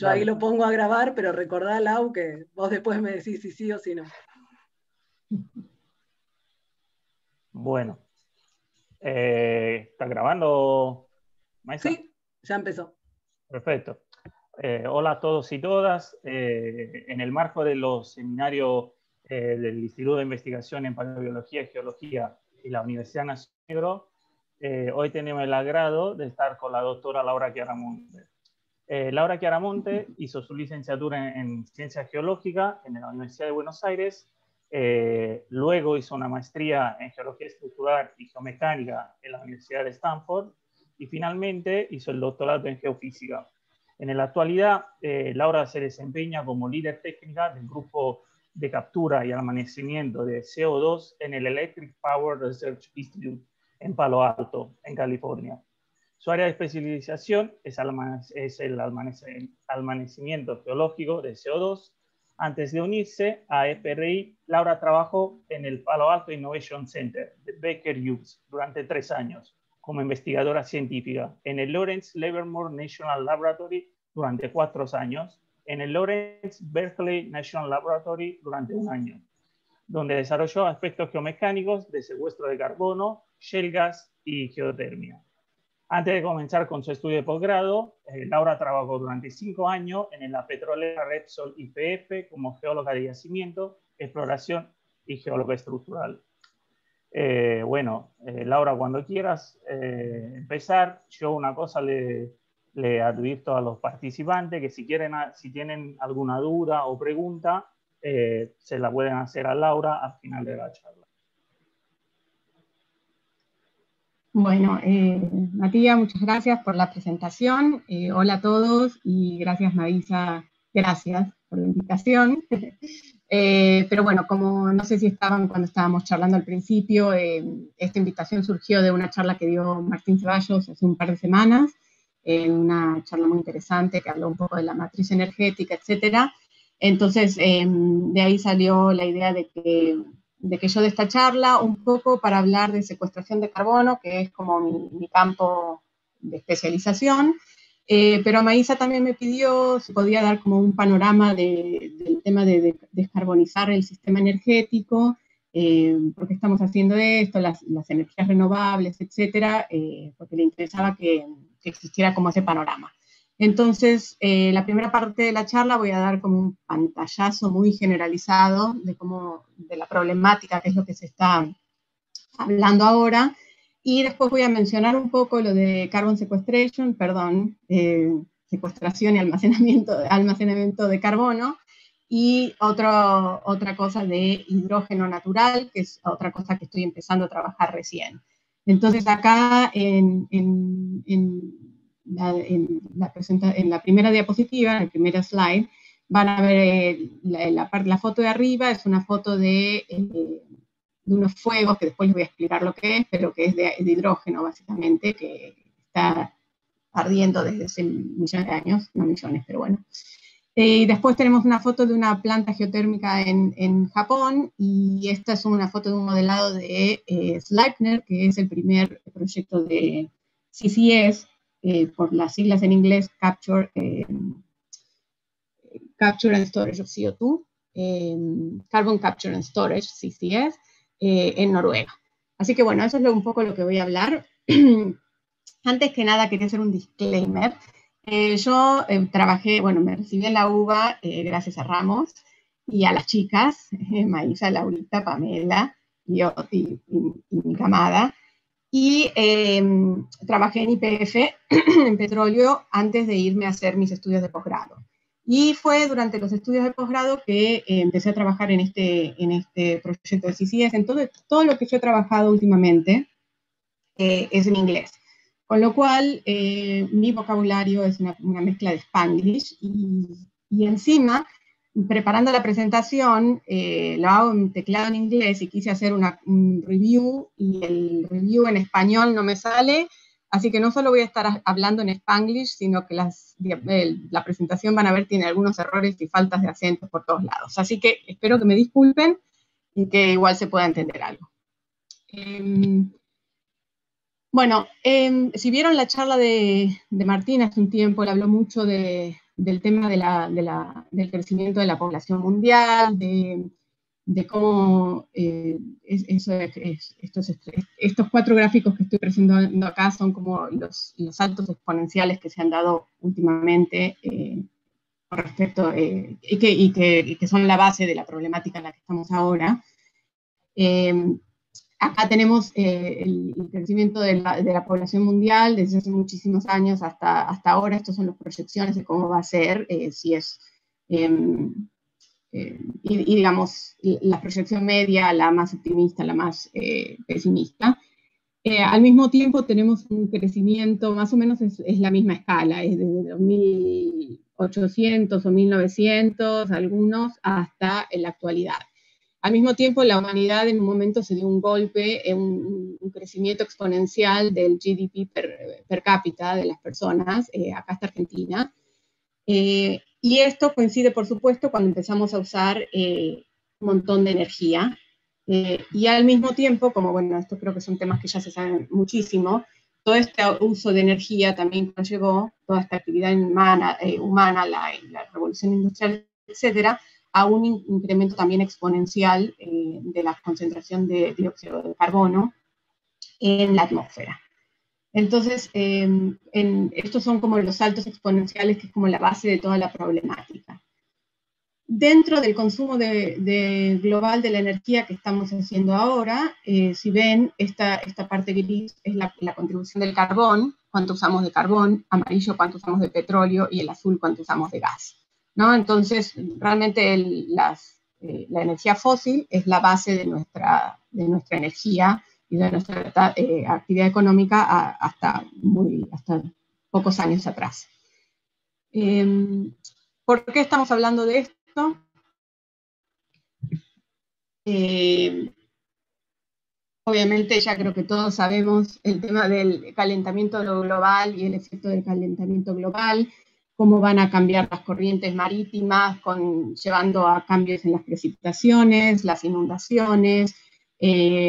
Yo ahí Dale. lo pongo a grabar, pero recordá, Lau, que vos después me decís si sí o si no. Bueno, ¿está grabando, Maisa? Sí, ya empezó. Perfecto. Hola a todos y todas. En el marco de los seminarios del Instituto de Investigación en Paleobiología y Geología y la Universidad Nacional de Negro, hoy tenemos el agrado de estar con la doctora Laura Chiaramonte. Laura Chiaramonte hizo su licenciatura en Ciencias Geológicas en la Universidad de Buenos Aires. Luego hizo una maestría en Geología Estructural y Geomecánica en la Universidad de Stanford y finalmente hizo el doctorado en Geofísica. En la actualidad, Laura se desempeña como líder técnica del grupo de captura y almacenamiento de CO2 en el Electric Power Research Institute en Palo Alto, en California. Su área de especialización es el almacenamiento geológico de CO2. Antes de unirse a FRI, Laura trabajó en el Palo Alto Innovation Center de Baker Hughes durante 3 años como investigadora científica, en el Lawrence Livermore National Laboratory durante 4 años, en el Lawrence Berkeley National Laboratory durante 1 año, donde desarrolló aspectos geomecánicos de secuestro de carbono, shale gas y geotermia. Antes de comenzar con su estudio de posgrado, Laura trabajó durante 5 años en la petrolera Repsol YPF como geóloga de yacimiento, exploración y geóloga estructural. Laura, cuando quieras empezar, yo una cosa le advierto a los participantes que si tienen alguna duda o pregunta, se la pueden hacer a Laura al final de la charla. Bueno, Matías, muchas gracias por la presentación. Hola a todos y gracias, Maísa, gracias por la invitación. Pero bueno, como no sé si estaban cuando estábamos charlando al principio, esta invitación surgió de una charla que dio Martín Ceballos hace un par de semanas, una charla muy interesante que habló un poco de la matriz energética, etcétera. Entonces, de ahí salió la idea de que yo de esta charla un poco para hablar de secuestración de carbono, que es como mi campo de especialización, pero Maísa también me pidió si podía dar como un panorama del tema de descarbonizar el sistema energético, por qué estamos haciendo esto, las energías renovables, etcétera, porque le interesaba que existiera como ese panorama. Entonces, la primera parte de la charla voy a dar como un pantallazo muy generalizado de la problemática, que es lo que se está hablando ahora, y después voy a mencionar un poco lo de carbon sequestration, secuestración y almacenamiento de carbono, y otra cosa de hidrógeno natural, que es otra cosa que estoy empezando a trabajar recién. Entonces acá en la primera diapositiva, en la primera slide, van a ver la foto de arriba, es una foto de unos fuegos, que después les voy a explicar lo que es, pero que es de hidrógeno básicamente, que está ardiendo desde hace millones de años, no millones, pero bueno. Y después tenemos una foto de una planta geotérmica en Japón, y esta es una foto de un modelado de Sleipner, que es el primer proyecto de CCS, por las siglas en inglés, Capture and Storage of CO2, Carbon Capture and Storage, CCS, en Noruega. Así que bueno, eso es un poco lo que voy a hablar. Antes que nada quería hacer un disclaimer. Yo trabajé, me recibí en la UBA gracias a Ramos y a las chicas, Maísa, Laurita, Pamela y mi camada. Y trabajé en YPF, en petróleo, antes de irme a hacer mis estudios de posgrado. Y fue durante los estudios de posgrado que empecé a trabajar en este proyecto de CCS. Entonces, todo lo que yo he trabajado últimamente es en inglés. Con lo cual, mi vocabulario es una mezcla de Spanglish y encima, preparando la presentación, lo hago en teclado en inglés y quise hacer un review y el review en español no me sale, así que no solo voy a estar hablando en Spanglish, sino que la presentación van a ver tiene algunos errores y faltas de acentos por todos lados. Así que espero que me disculpen y que igual se pueda entender algo. Si vieron la charla de Martín hace un tiempo, él habló mucho de del tema del crecimiento de la población mundial, de cómo estos 4 gráficos que estoy presentando acá son como los saltos exponenciales que se han dado últimamente con respecto, y que son la base de la problemática en la que estamos ahora. Acá tenemos el crecimiento de la población mundial desde hace muchísimos años hasta ahora. Estas son las proyecciones de cómo va a ser, si es... y digamos, la proyección media, la más optimista, la más pesimista. Al mismo tiempo tenemos un crecimiento, más o menos es la misma escala, es desde 2800 o 1900, algunos, hasta en la actualidad. Al mismo tiempo, la humanidad en un momento se dio un golpe, un crecimiento exponencial del GDP per cápita de las personas. Acá está Argentina. Y esto coincide, por supuesto, cuando empezamos a usar un montón de energía. Y al mismo tiempo, como bueno, esto creo que son temas que ya se saben muchísimo, todo este uso de energía también conllevó toda esta actividad humana, la revolución industrial, etcétera, a un incremento también exponencial de la concentración de dióxido de carbono en la atmósfera. Entonces, estos son como los saltos exponenciales, que es como la base de toda la problemática. Dentro del consumo global de la energía que estamos haciendo ahora, si ven, esta parte gris es la contribución del carbón, cuánto usamos de carbón, amarillo cuánto usamos de petróleo y el azul cuánto usamos de gas, ¿no? Entonces, realmente la energía fósil es la base de nuestra energía y de nuestra actividad económica hasta pocos años atrás. ¿Por qué estamos hablando de esto? Obviamente ya creo que todos sabemos el tema del calentamiento global y el efecto del calentamiento global, cómo van a cambiar las corrientes marítimas, llevando a cambios en las precipitaciones, las inundaciones.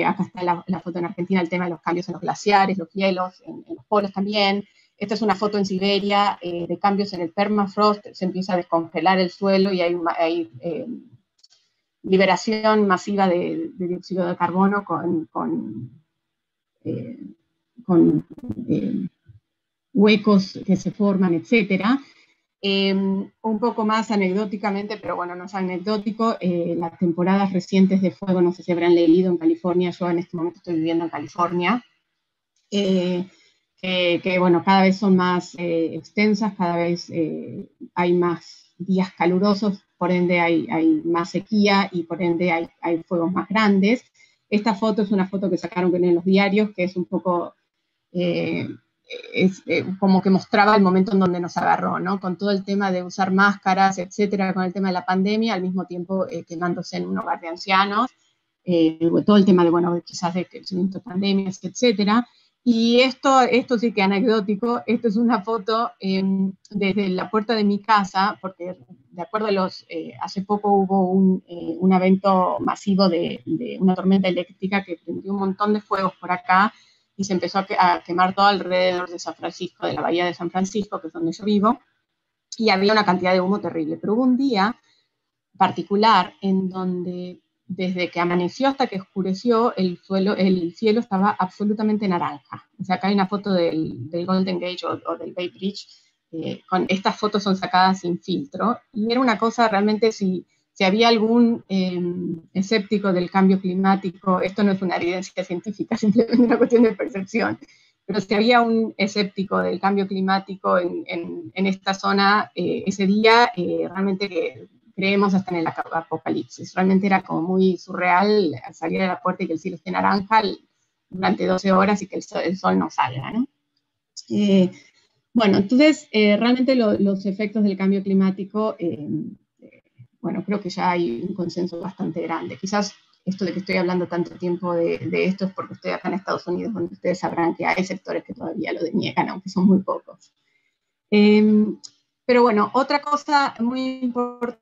Acá está la foto en Argentina, el tema de los cambios en los glaciares, los hielos, en los polos también. Esta es una foto en Siberia de cambios en el permafrost, se empieza a descongelar el suelo y hay liberación masiva de dióxido de carbono con huecos que se forman, etc. Un poco más anecdóticamente, pero bueno, no es anecdótico, las temporadas recientes de fuego, no sé si habrán leído en California, yo en este momento estoy viviendo en California, que bueno, cada vez son más extensas, cada vez hay más días calurosos, por ende hay más sequía y por ende hay fuegos más grandes. Esta foto es una foto que sacaron en los diarios, que es un poco, como que mostraba el momento en donde nos agarró, ¿no? Con todo el tema de usar máscaras, etcétera, con el tema de la pandemia, al mismo tiempo quemándose en un hogar de ancianos, todo el tema de, bueno, quizás de crecimiento de pandemias, etcétera. Y esto sí que anecdótico, esto es una foto desde la puerta de mi casa, porque de acuerdo a hace poco hubo un evento masivo de una tormenta eléctrica que prendió un montón de fuegos por acá y se empezó a quemar todo alrededor de San Francisco, de la bahía de San Francisco, que es donde yo vivo, y había una cantidad de humo terrible. Pero hubo un día particular en donde desde que amaneció hasta que oscureció, el cielo estaba absolutamente naranja. O sea, acá hay una foto del Golden Gate o del Bay Bridge. Estas fotos son sacadas sin filtro. Y era una cosa realmente, si había algún escéptico del cambio climático, esto no es una evidencia científica, simplemente una cuestión de percepción, pero si había un escéptico del cambio climático en esta zona ese día, realmente que creemos hasta en el apocalipsis. Realmente era como muy surreal salir a la puerta y que el cielo esté naranja durante 12 horas y que el sol no salga, ¿no? Bueno, entonces, realmente los efectos del cambio climático, bueno, creo que ya hay un consenso bastante grande. Quizás esto de que estoy hablando tanto tiempo de esto es porque estoy acá en Estados Unidos, donde ustedes sabrán que hay sectores que todavía lo deniegan, aunque son muy pocos. Pero bueno, otra cosa muy importante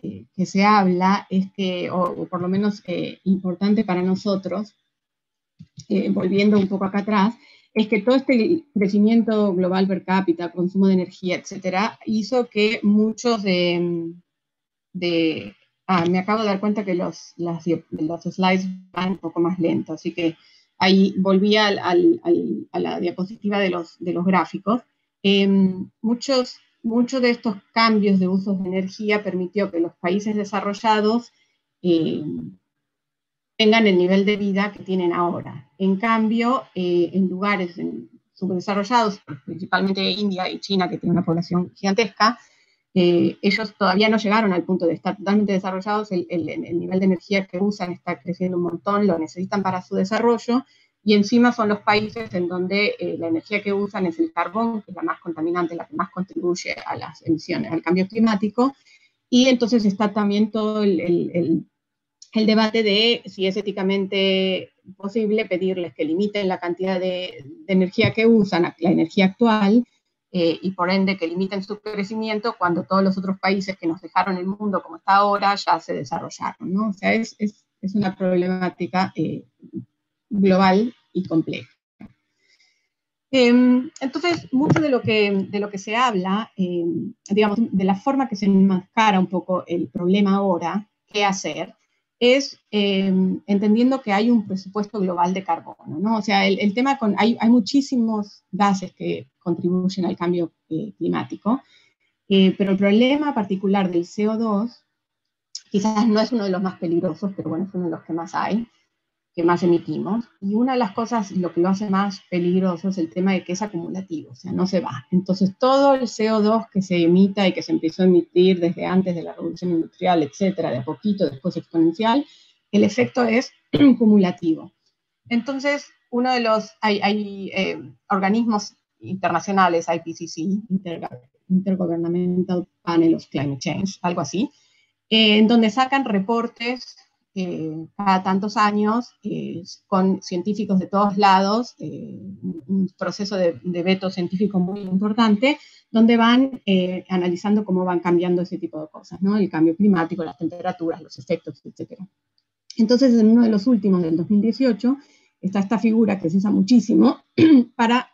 que se habla es que, o por lo menos importante para nosotros, volviendo un poco acá atrás, es que todo este crecimiento global per cápita, consumo de energía, etcétera, hizo que muchos me acabo de dar cuenta que los slides van un poco más lentos, así que ahí volví a la diapositiva de los gráficos. Muchos de estos cambios de usos de energía permitió que los países desarrollados tengan el nivel de vida que tienen ahora. En cambio, en lugares subdesarrollados, principalmente India y China, que tienen una población gigantesca, ellos todavía no llegaron al punto de estar totalmente desarrollados, el nivel de energía que usan está creciendo un montón, lo necesitan para su desarrollo, y encima son los países en donde la energía que usan es el carbón, que es la más contaminante, la que más contribuye a las emisiones, al cambio climático, y entonces está también todo el debate de si es éticamente posible pedirles que limiten la cantidad de energía que usan, la energía actual, y por ende que limiten su crecimiento cuando todos los otros países que nos dejaron el mundo como está ahora ya se desarrollaron, ¿no? O sea, es una problemática global y compleja. Entonces, mucho de lo que se habla, digamos, de la forma que se enmascara un poco el problema ahora, qué hacer, es entendiendo que hay un presupuesto global de carbono, ¿no? O sea, el tema hay muchísimos gases que contribuyen al cambio climático, pero el problema particular del CO2 quizás no es uno de los más peligrosos, pero bueno, es uno de los que más hay, que más emitimos, y una de las cosas, lo que lo hace más peligroso es el tema de que es acumulativo, o sea, no se va. Entonces, todo el CO2 que se emita y que se empezó a emitir desde antes de la revolución industrial, etcétera, de a poquito, después exponencial, el efecto es cumulativo. Entonces, uno de los, hay organismos internacionales, IPCC, Intergovernmental Panel of Climate Change, algo así, en donde sacan reportes cada tantos años con científicos de todos lados, un proceso de veto científico muy importante, donde van analizando cómo van cambiando ese tipo de cosas, ¿no? El cambio climático, las temperaturas, los efectos, etc. Entonces, en uno de los últimos, del 2018, está esta figura que se usa muchísimo para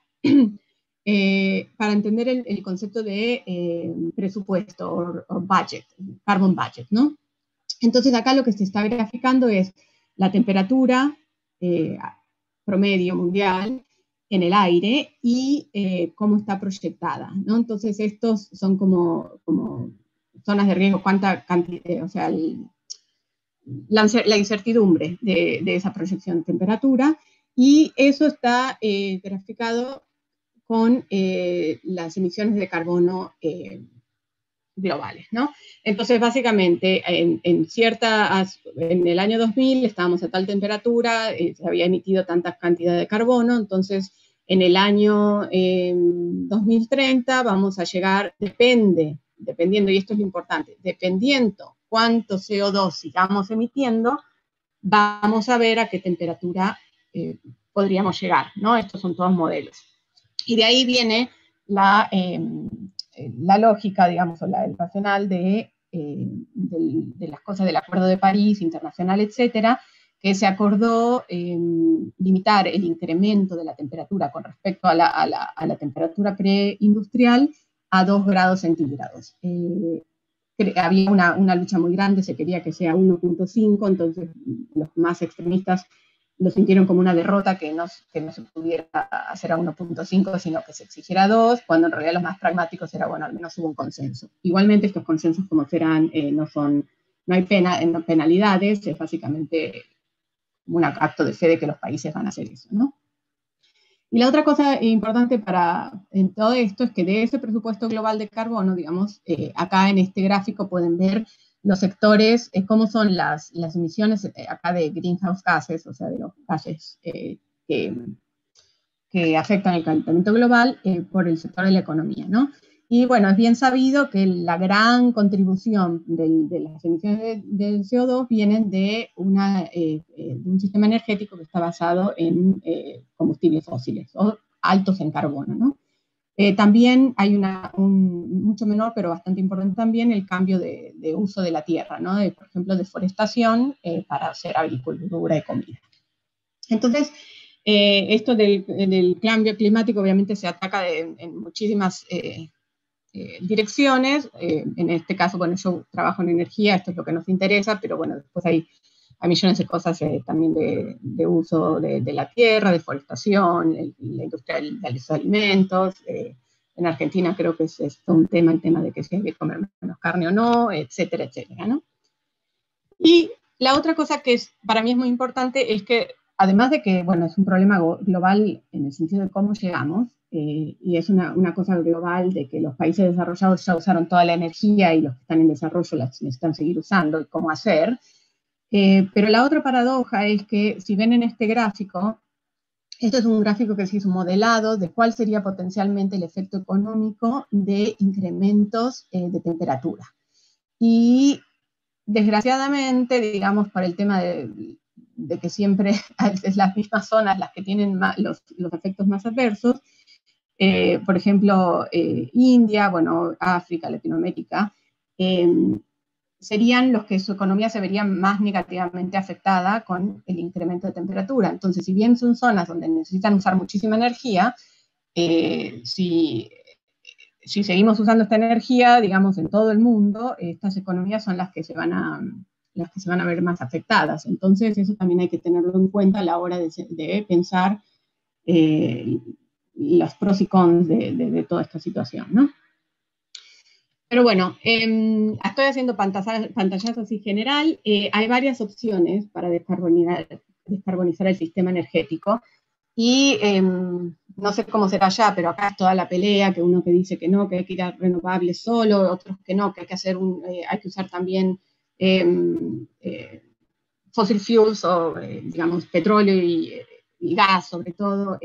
entender el concepto de presupuesto o budget, carbon budget, ¿no? Entonces acá lo que se está graficando es la temperatura promedio mundial en el aire y cómo está proyectada, ¿no? Entonces estos son como zonas de riesgo, cuánta cantidad, o sea, la incertidumbre de esa proyección de temperatura, y eso está graficado con las emisiones de carbono globales, ¿no? Entonces, básicamente, en el año 2000 estábamos a tal temperatura, se había emitido tanta cantidad de carbono, entonces en el año 2030 vamos a llegar, dependiendo, y esto es lo importante, dependiendo cuánto CO2 sigamos emitiendo, vamos a ver a qué temperatura podríamos llegar, ¿no? Estos son todos modelos. Y de ahí viene la lógica, digamos, o el racional de las cosas del Acuerdo de París, internacional, etcétera, que se acordó limitar el incremento de la temperatura con respecto a la temperatura preindustrial a 2 grados centígrados. Había una lucha muy grande, se quería que sea 1.5, entonces los más extremistas lo sintieron como una derrota que no se pudiera hacer a 1.5, sino que se exigiera 2, cuando en realidad los más pragmáticos era, bueno, al menos hubo un consenso. Igualmente estos consensos, como serán, no hay penalidades, es básicamente un acto de fe de que los países van a hacer eso, ¿no? Y la otra cosa importante en todo esto es que de ese presupuesto global de carbono, digamos, acá en este gráfico pueden ver los sectores, cómo son las emisiones acá de greenhouse gases, o sea, de los gases que afectan el calentamiento global por el sector de la economía, ¿no? Y bueno, es bien sabido que la gran contribución de las emisiones del CO2 vienen de un sistema energético que está basado en combustibles fósiles o altos en carbono, ¿no? También hay mucho menor, pero bastante importante también, el cambio de uso de la tierra, ¿no? Por ejemplo, deforestación para hacer agricultura y comida. Entonces, Esto del cambio climático obviamente se ataca en muchísimas direcciones. En este caso, bueno, yo trabajo en energía, esto es lo que nos interesa, pero bueno, después hay millones de cosas también de uso de la tierra, deforestación, la industria de los alimentos. En Argentina creo que es un tema, el tema de que si hay que comer menos carne o no, etcétera, etcétera, ¿no? Y la otra cosa que para mí es muy importante es que, además de que, bueno, es un problema global en el sentido de cómo llegamos, y es una cosa global de que los países desarrollados ya usaron toda la energía y los que están en desarrollo la necesitan seguir usando y cómo hacer. Pero la otra paradoja es que, si ven en este gráfico, esto es un gráfico que se hizo modelado de cuál sería potencialmente el efecto económico de incrementos de temperatura. Y desgraciadamente, digamos, por el tema de que siempre es las mismas zonas las que tienen los efectos más adversos, por ejemplo, India, bueno, África, Latinoamérica, serían los que su economía se vería más negativamente afectada con el incremento de temperatura. Entonces, si bien son zonas donde necesitan usar muchísima energía, si seguimos usando esta energía, digamos, en todo el mundo, estas economías son las que se van a ver más afectadas. Entonces, eso también hay que tenerlo en cuenta a la hora de pensar los pros y cons de toda esta situación, ¿no? Pero bueno, estoy haciendo pantallazos así general. Hay varias opciones para descarbonizar el sistema energético. Y no sé cómo será allá, pero acá es toda la pelea, que uno que dice que no, que hay que ir a renovables solo, otros que no, que hay que usar también fossil fuels o, digamos, petróleo y gas, sobre todo,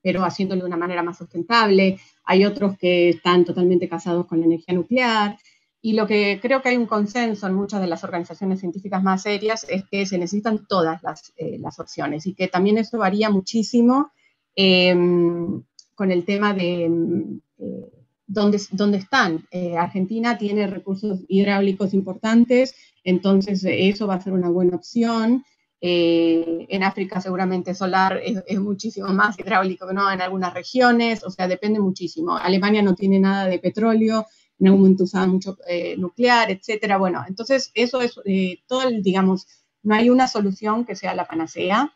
pero haciéndolo de una manera más sustentable. Hay otros que están totalmente casados con la energía nuclear. Y lo que creo que hay un consenso en muchas de las organizaciones científicas más serias es que se necesitan todas las opciones y que también eso varía muchísimo con el tema de dónde están. Argentina tiene recursos hidráulicos importantes, entonces eso va a ser una buena opción. En África seguramente solar es muchísimo más hidráulico, ¿no? En algunas regiones, o sea, depende muchísimo. Alemania no tiene nada de petróleo, en algún momento usaban mucho nuclear, etcétera. Bueno, entonces eso es todo, digamos, no hay una solución que sea la panacea.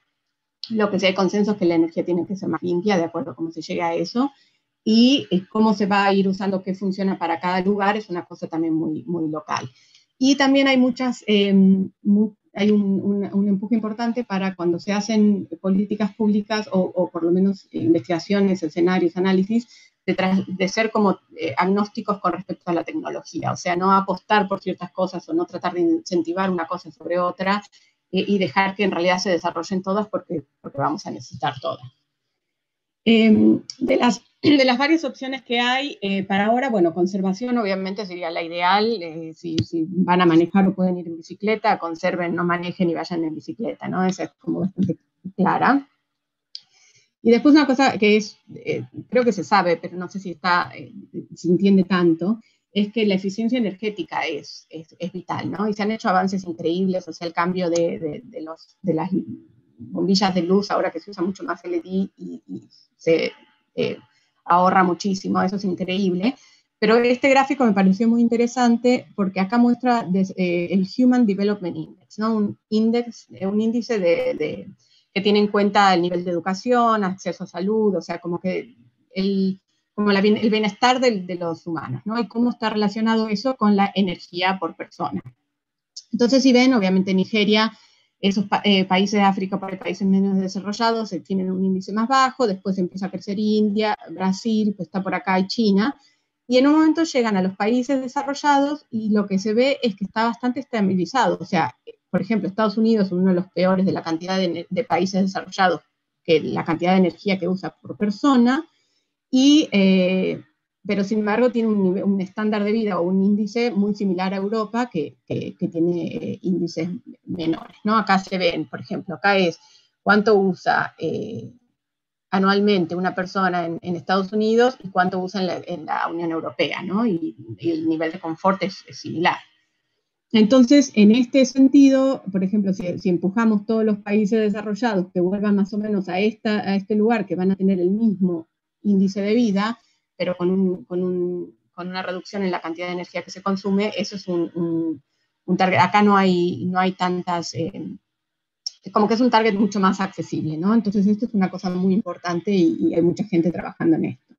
Lo que sí hay consenso es que la energía tiene que ser más limpia, de acuerdo a cómo se llega a eso, y cómo se va a ir usando, qué funciona para cada lugar, es una cosa también muy, muy local. Y también hay hay un empuje importante para cuando se hacen políticas públicas o por lo menos investigaciones, escenarios, análisis, de ser como agnósticos con respecto a la tecnología, o sea, no apostar por ciertas cosas o no tratar de incentivar una cosa sobre otra y dejar que en realidad se desarrollen todas porque vamos a necesitar todas. De las varias opciones que hay para ahora, bueno, conservación obviamente sería la ideal. Si van a manejar o pueden ir en bicicleta, conserven, no manejen y vayan en bicicleta, ¿no? Esa es como bastante clara. Y después una cosa que creo que se sabe, pero no sé si se entiende tanto, es que la eficiencia energética es vital, ¿no? Y se han hecho avances increíbles, o sea, el cambio de las bombillas de luz, ahora que se usa mucho más LED y se ahorra muchísimo, eso es increíble. Pero este gráfico me pareció muy interesante porque acá muestra el Human Development Index, ¿no? Un índice que tiene en cuenta el nivel de educación, acceso a salud, o sea, como que el bienestar de los humanos, ¿no? Y cómo está relacionado eso con la energía por persona. Entonces, si ven, obviamente Nigeria, esos países de África, países menos desarrollados, tienen un índice más bajo, después empieza a crecer India, Brasil, pues está por acá y China, y en un momento llegan a los países desarrollados y lo que se ve es que está bastante estabilizado, o sea, por ejemplo, Estados Unidos es uno de los peores de la cantidad de países desarrollados, que la cantidad de energía que usa por persona, pero sin embargo tiene un estándar de vida o un índice muy similar a Europa que tiene índices menores, ¿no? Acá se ven, por ejemplo, acá es cuánto usa anualmente una persona en Estados Unidos y cuánto usa en la Unión Europea, ¿no? Y el nivel de confort es similar. Entonces, en este sentido, por ejemplo, si empujamos todos los países desarrollados que vuelvan más o menos a este lugar, que van a tener el mismo índice de vida, pero con una reducción en la cantidad de energía que se consume, eso es un target. Acá no hay tantas, como que es un target mucho más accesible, ¿no? Entonces, esto es una cosa muy importante y hay mucha gente trabajando en esto.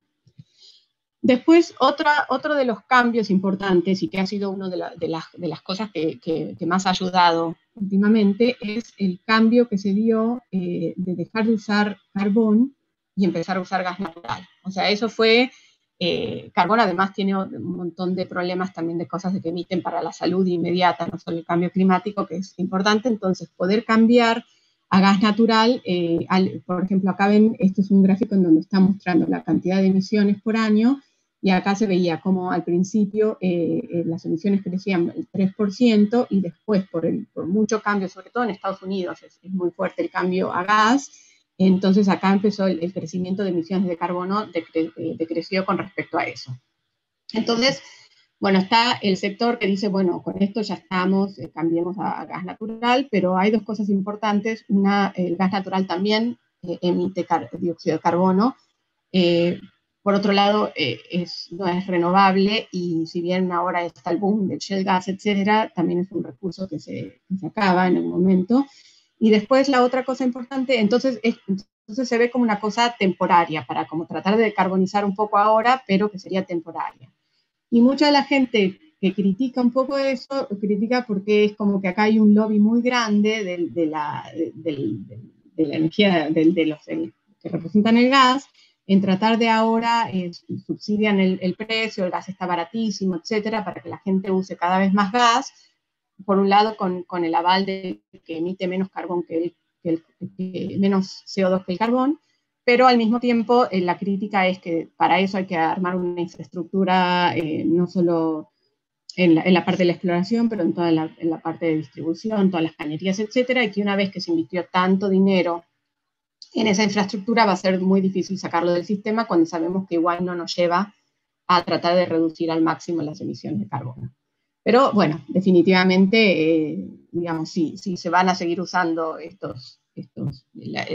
Después, otro de los cambios importantes y que ha sido una de las cosas que más ha ayudado últimamente es el cambio que se dio de dejar de usar carbón y empezar a usar gas natural. O sea, eso fue, carbón además tiene un montón de problemas también de cosas que emiten para la salud inmediata, no solo el cambio climático, que es importante, entonces poder cambiar a gas natural, por ejemplo, acá ven, este es un gráfico en donde está mostrando la cantidad de emisiones por año. Y acá se veía como al principio las emisiones crecían el 3% y después por mucho cambio, sobre todo en Estados Unidos, es muy fuerte el cambio a gas. Entonces acá empezó el crecimiento de emisiones de carbono, decreció con respecto a eso. Entonces, bueno, está el sector que dice, bueno, con esto ya estamos, cambiemos a gas natural, pero hay dos cosas importantes. Una, el gas natural también emite dióxido de carbono. Por otro lado, no es renovable y si bien ahora está el boom del shale gas, etcétera, también es un recurso que se acaba en el momento. Y después la otra cosa importante, entonces se ve como una cosa temporaria, para como tratar de decarbonizar un poco ahora, pero que sería temporaria. Y mucha de la gente que critica un poco eso, critica porque es como que acá hay un lobby muy grande de la energía, de los que representan el gas, en tratar de ahora subsidian el precio, el gas está baratísimo, etcétera, para que la gente use cada vez más gas, por un lado con el aval de que emite menos carbón menos CO2 que el carbón, pero al mismo tiempo la crítica es que para eso hay que armar una infraestructura no solo en la parte de la exploración, pero en la parte de distribución, todas las cañerías, etcétera, y que una vez que se invirtió tanto dinero en esa infraestructura va a ser muy difícil sacarlo del sistema cuando sabemos que igual no nos lleva a tratar de reducir al máximo las emisiones de carbono. Pero bueno, definitivamente, digamos, si se van a seguir usando la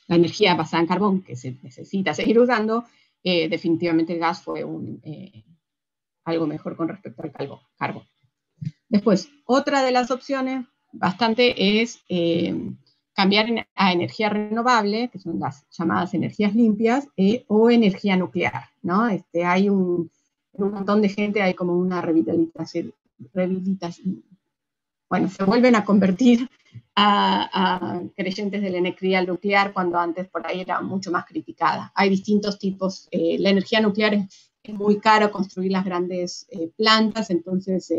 energía basada en carbón que se necesita seguir usando, definitivamente el gas fue algo mejor con respecto al carbón. Después, otra de las opciones bastante es cambiar a energía renovable, que son las llamadas energías limpias, o energía nuclear, ¿no? Hay un montón de gente, hay como una rehabilitación. Bueno, se vuelven a convertir a creyentes de la energía nuclear cuando antes por ahí era mucho más criticada. Hay distintos tipos. La energía nuclear es muy caro construir las grandes plantas, entonces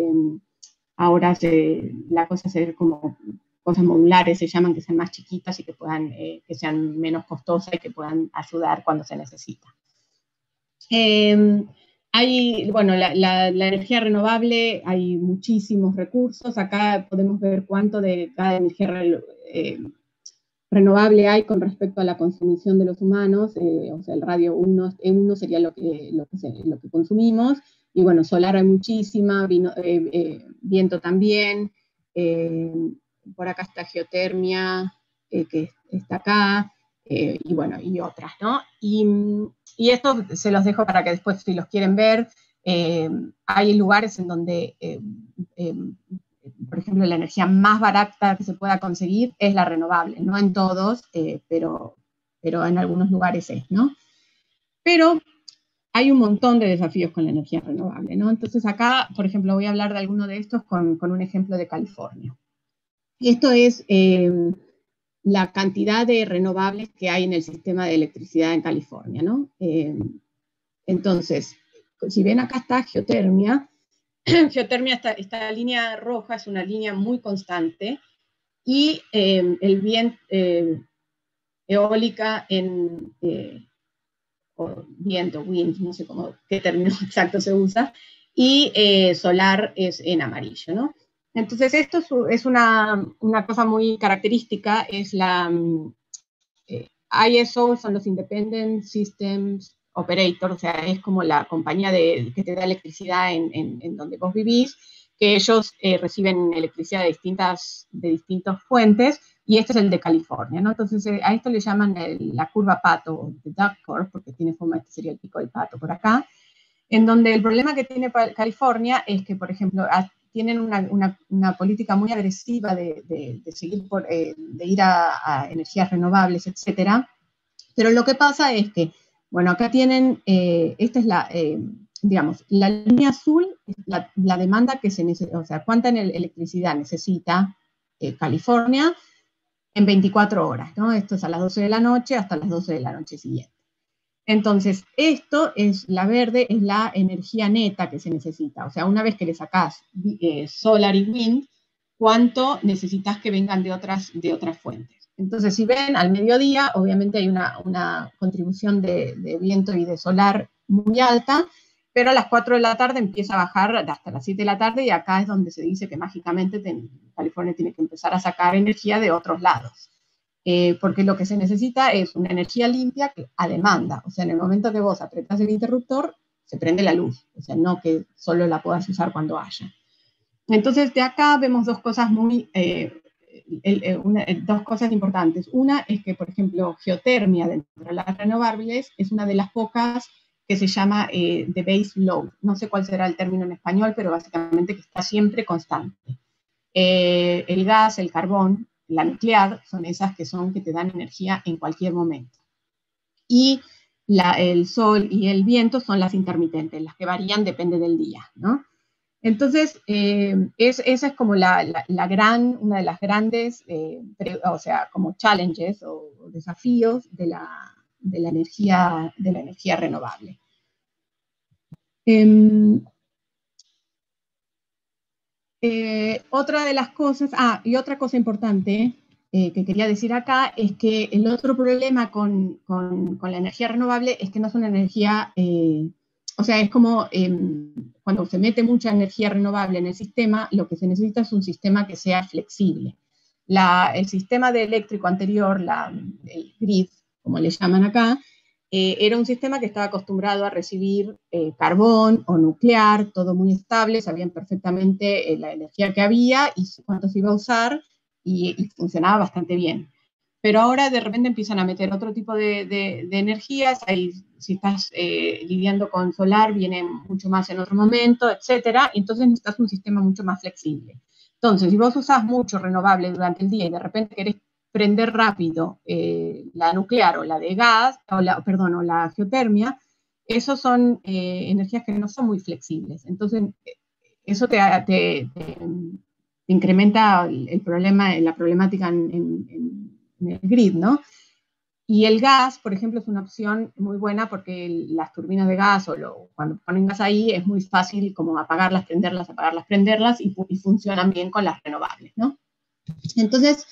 ahora la cosa se ve como cosas modulares, se llaman, que sean más chiquitas y que sean menos costosas y que puedan ayudar cuando se necesita. Bueno, la energía renovable, hay muchísimos recursos. Acá podemos ver cuánto de cada energía renovable hay con respecto a la consumición de los humanos. O sea, el radio 1 sería lo que consumimos. Y bueno, solar hay muchísima, viento también. Por acá está geotermia, que está acá. Y bueno, y otras, ¿no? Y esto se los dejo para que después, si los quieren ver, hay lugares en donde, por ejemplo, la energía más barata que se pueda conseguir es la renovable, no en todos, pero en algunos lugares es, ¿no? Pero hay un montón de desafíos con la energía renovable, ¿no? Entonces acá, por ejemplo, voy a hablar de alguno de estos con un ejemplo de California. Esto es la cantidad de renovables que hay en el sistema de electricidad en California, ¿no? Entonces, si ven acá está geotermia. Geotermia, esta línea roja es una línea muy constante y el viento eólica o viento, wind, no sé qué término exacto se usa, y solar es en amarillo, ¿no? Entonces, esto es una cosa muy característica, es la ISO, son los Independent Systems Operator, o sea, es como la compañía que te da electricidad en donde vos vivís, que ellos reciben electricidad de distintas fuentes, y este es el de California, ¿no? Entonces a esto le llaman la curva Pato, de Duck Curve, porque tiene forma, este sería el pico del pato por acá, en donde el problema que tiene California es que, por ejemplo, tienen una política muy agresiva de seguir de ir a energías renovables, etcétera. Pero lo que pasa es que, bueno, acá tienen, esta es digamos, la línea azul es la demanda que se necesita, o sea, cuánta electricidad necesita California en 24 horas, ¿no? Esto es a las 12 de la noche hasta las 12 de la noche siguiente. Entonces, esto es, la verde es la energía neta que se necesita. O sea, una vez que le sacás solar y wind, ¿cuánto necesitas que vengan de otras fuentes? Entonces, si ven, al mediodía, obviamente hay una contribución de viento y de solar muy alta, pero a las 4 de la tarde empieza a bajar hasta las 7 de la tarde, y acá es donde se dice que mágicamente California tiene que empezar a sacar energía de otros lados. Porque lo que se necesita es una energía limpia a demanda. O sea, en el momento que vos apretás el interruptor, se prende la luz. O sea, no que solo la puedas usar cuando haya. Entonces, de acá vemos dos cosas dos cosas importantes. Una es que, por ejemplo, geotermia dentro de las renovables es una de las pocas que se llama de base load. No sé cuál será el término en español, pero básicamente que está siempre constante. El gas, el carbón, la nuclear, son esas que te dan energía en cualquier momento. Y el sol y el viento son las intermitentes, las que varían, depende del día, ¿no? Entonces, esa es como una de las grandes, o sea, como challenges o desafíos de la energía renovable. Otra de las cosas, y otra cosa importante que quería decir acá es que el otro problema con la energía renovable es que no es una energía, o sea, es como cuando se mete mucha energía renovable en el sistema, lo que se necesita es un sistema que sea flexible. El sistema de eléctrico anterior, el grid, como le llaman acá, era un sistema que estaba acostumbrado a recibir carbón o nuclear, todo muy estable, sabían perfectamente la energía que había y cuánto se iba a usar, y funcionaba bastante bien. Pero ahora de repente empiezan a meter otro tipo de energías, ahí si estás lidiando con solar viene mucho más en otro momento, etcétera, y entonces necesitas un sistema mucho más flexible. Entonces, si vos usás mucho renovable durante el día y de repente querés prender rápido la nuclear o la de gas, o la geotermia, esos son energías que no son muy flexibles. Entonces, eso te incrementa el problema, la problemática en el grid, ¿no? Y el gas, por ejemplo, es una opción muy buena porque las turbinas de gas, cuando ponen gas ahí, es muy fácil como apagarlas, prenderlas, y funcionan bien con las renovables, ¿no? Entonces,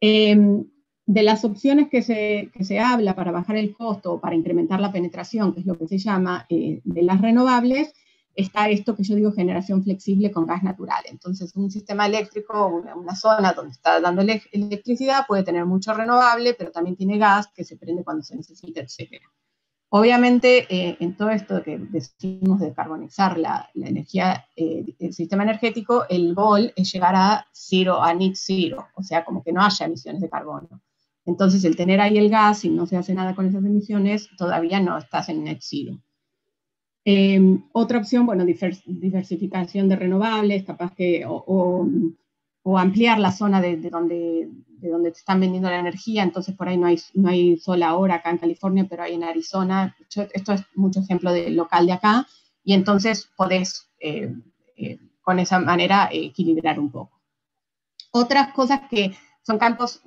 de las opciones que se habla para bajar el costo o para incrementar la penetración, que es lo que se llama de las renovables, está esto que yo digo generación flexible con gas natural. Entonces, un sistema eléctrico, una zona donde está dando electricidad puede tener mucho renovable, pero también tiene gas que se prende cuando se necesita, etc. Obviamente, en todo esto que decimos de decarbonizar la energía, el sistema energético, el goal es llegar a net zero, o sea, como que no haya emisiones de carbono. Entonces, el tener ahí el gas y no se hace nada con esas emisiones, todavía no estás en net zero. Otra opción, bueno, diversificación de renovables, capaz que, o ampliar la zona de donde te están vendiendo la energía. Entonces por ahí no hay sol ahora acá en California, pero hay en Arizona. Esto es mucho ejemplo de local de acá, y entonces podés con esa manera equilibrar un poco. Otras cosas que son campos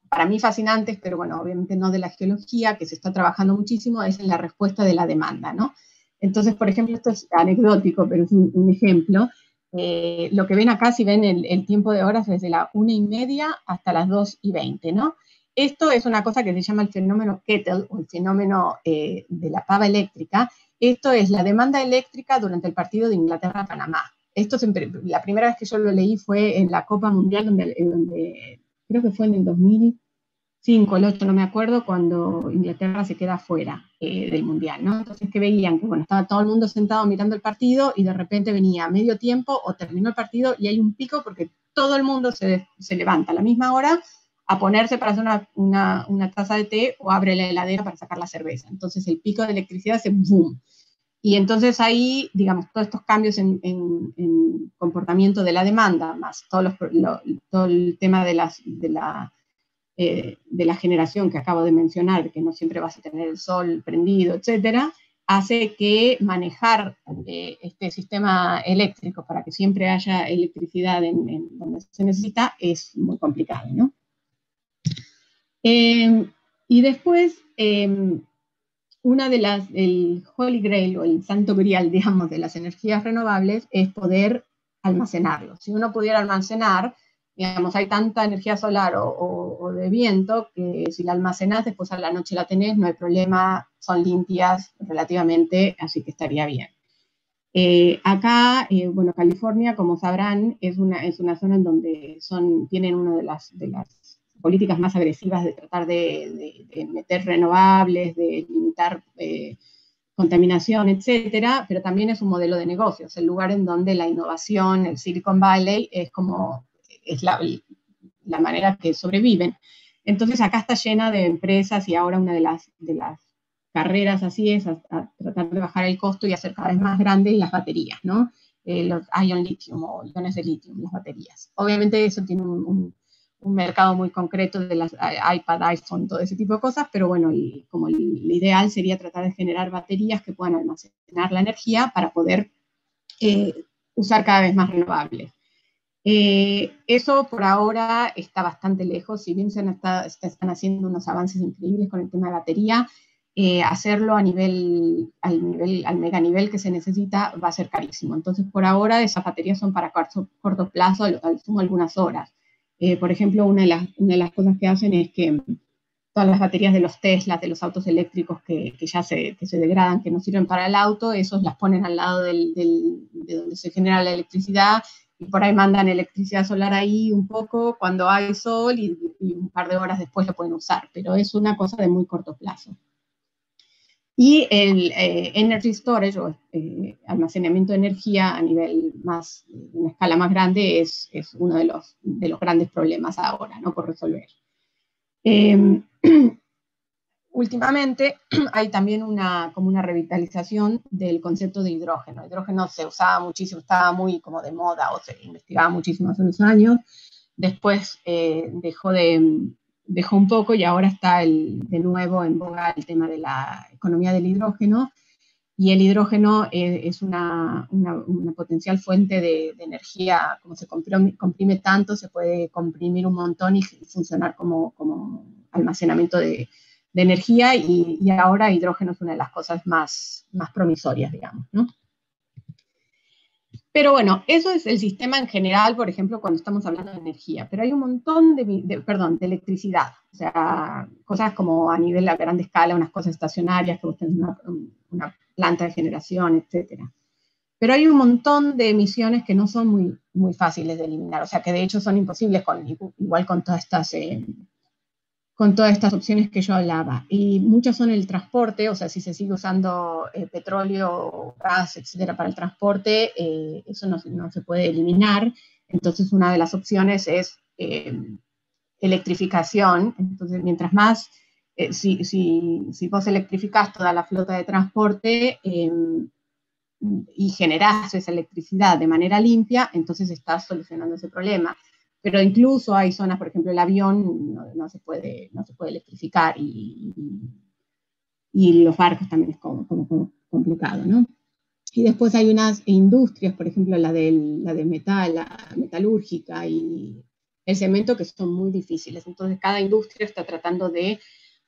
para mí fascinantes, pero bueno, obviamente no de la geología, que se está trabajando muchísimo, es en la respuesta de la demanda, ¿no? Entonces, por ejemplo, esto es anecdótico, pero es un ejemplo. Lo que ven acá, si ven el tiempo de horas, desde la 1:30 hasta las 2:20, ¿no? Esto es una cosa que se llama el fenómeno Kettle, o el fenómeno de la pava eléctrica. Esto es la demanda eléctrica durante el partido de Inglaterra-Panamá. Esto siempre, la primera vez que yo lo leí fue en la Copa Mundial, donde creo que fue en el 2000, el 8, no me acuerdo, cuando Inglaterra se queda fuera del Mundial, ¿no? Entonces, que veían que, bueno, estaba todo el mundo sentado mirando el partido y de repente venía medio tiempo o terminó el partido y hay un pico porque todo el mundo se levanta a la misma hora a ponerse para hacer una taza de té o abre la heladera para sacar la cerveza. Entonces, el pico de electricidad hace boom. Y entonces ahí, digamos, todos estos cambios en comportamiento de la demanda, más todo el tema de la generación que acabo de mencionar, que no siempre vas a tener el sol prendido, etcétera, hace que manejar este sistema eléctrico para que siempre haya electricidad en donde se necesita es muy complicado, ¿no? Y después, el Holy Grail o el santo grial, digamos, de las energías renovables es poder almacenarlo. Si uno pudiera almacenar, digamos, hay tanta energía solar o de viento que si la almacenas, después a la noche la tenés, no hay problema, son limpias relativamente, así que estaría bien. Acá, bueno, California, como sabrán, es una zona en donde tienen una de las políticas más agresivas de tratar de meter renovables, de limitar contaminación, etcétera, pero también es un modelo de negocios, el lugar en donde la innovación, el Silicon Valley, es la manera que sobreviven. Entonces acá está llena de empresas y ahora una de las carreras así es a tratar de bajar el costo y hacer cada vez más grandes las baterías, ¿no? Los ion lithium o iones de litio, las baterías. Obviamente eso tiene un mercado muy concreto de las iPad, iPhone, todo ese tipo de cosas, pero bueno, como el ideal sería tratar de generar baterías que puedan almacenar la energía para poder usar cada vez más renovables. Eso por ahora está bastante lejos, si bien se están haciendo unos avances increíbles con el tema de batería, hacerlo al mega nivel que se necesita va a ser carísimo. Entonces, por ahora, esas baterías son para corto plazo, al sumo algunas horas. Por ejemplo, una de las cosas que hacen es que todas las baterías de los Teslas, de los autos eléctricos que ya se degradan, que no sirven para el auto, esos las ponen al lado de donde se genera la electricidad y por ahí mandan electricidad solar ahí un poco cuando hay sol y un par de horas después lo pueden usar, pero es una cosa de muy corto plazo. Y el energy storage o almacenamiento de energía a nivel una escala más grande es uno de los grandes problemas ahora, ¿no? Por resolver. Últimamente hay también como una revitalización del concepto de hidrógeno. El hidrógeno se usaba muchísimo, estaba muy como de moda o se investigaba muchísimo hace unos años. Después dejó un poco y ahora está de nuevo en boga el tema de la economía del hidrógeno. Y el hidrógeno es una potencial fuente de energía, como se comprime tanto, se puede comprimir un montón y funcionar como almacenamiento de energía, y ahora hidrógeno es una de las cosas más promisorias, digamos, ¿no? Pero bueno, eso es el sistema en general, por ejemplo, cuando estamos hablando de energía, pero hay un montón de electricidad, o sea, cosas como a nivel a gran escala, unas cosas estacionarias, que vos tenés una planta de generación, etcétera. Pero hay un montón de emisiones que no son muy fáciles de eliminar, o sea, que de hecho son imposibles igual con todas estas opciones que yo hablaba. Y muchas son el transporte, o sea, si se sigue usando petróleo, gas, etcétera, para el transporte, eso no se puede eliminar. Entonces, una de las opciones es electrificación. Entonces, mientras más, si vos electrificás toda la flota de transporte y generás esa electricidad de manera limpia, entonces estás solucionando ese problema. Pero incluso hay zonas, por ejemplo, el avión no se puede electrificar y los barcos también es como complicado, ¿no? Y después hay unas industrias, por ejemplo, la de metal, la metalúrgica y el cemento, que son muy difíciles. Entonces, cada industria está tratando de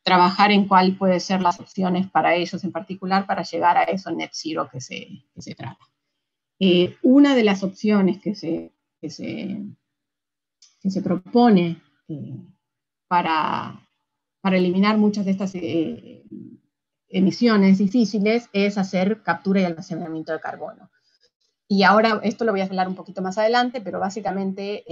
trabajar en cuál puede ser las opciones para ellos en particular para llegar a eso net zero que se trata. Una de las opciones que se propone para eliminar muchas de estas emisiones difíciles es hacer captura y almacenamiento de carbono. Y ahora, esto lo voy a hablar un poquito más adelante, pero básicamente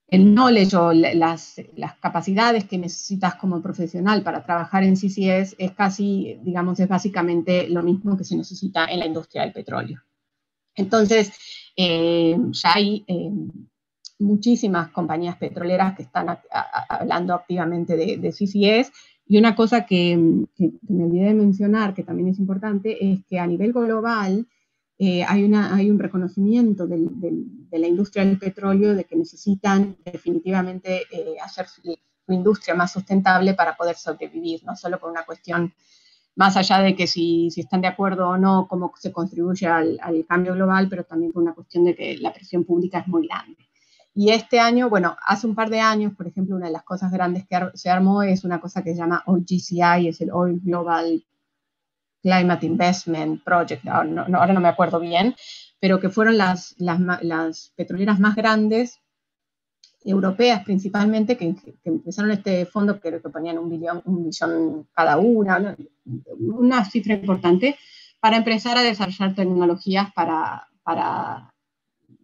el knowledge o las capacidades que necesitas como profesional para trabajar en CCS es casi, digamos, es básicamente lo mismo que se necesita en la industria del petróleo. Entonces, ya hay muchísimas compañías petroleras que están hablando activamente de CCS, y una cosa que me olvidé de mencionar, que también es importante, es que a nivel global hay un reconocimiento de la industria del petróleo de que necesitan definitivamente hacer su industria más sustentable para poder sobrevivir, no solo por una cuestión más allá de que si están de acuerdo o no, cómo se contribuye al cambio global, pero también por una cuestión de que la presión pública es muy grande. Y este año, bueno, hace un par de años, por ejemplo, una de las cosas grandes que se armó es una cosa que se llama OGCI, es el Oil Global Climate Investment Project, ahora no me acuerdo bien, pero que fueron las petroleras más grandes, europeas principalmente, que empezaron este fondo, creo que ponían un billón cada una cifra importante, para empezar a desarrollar tecnologías para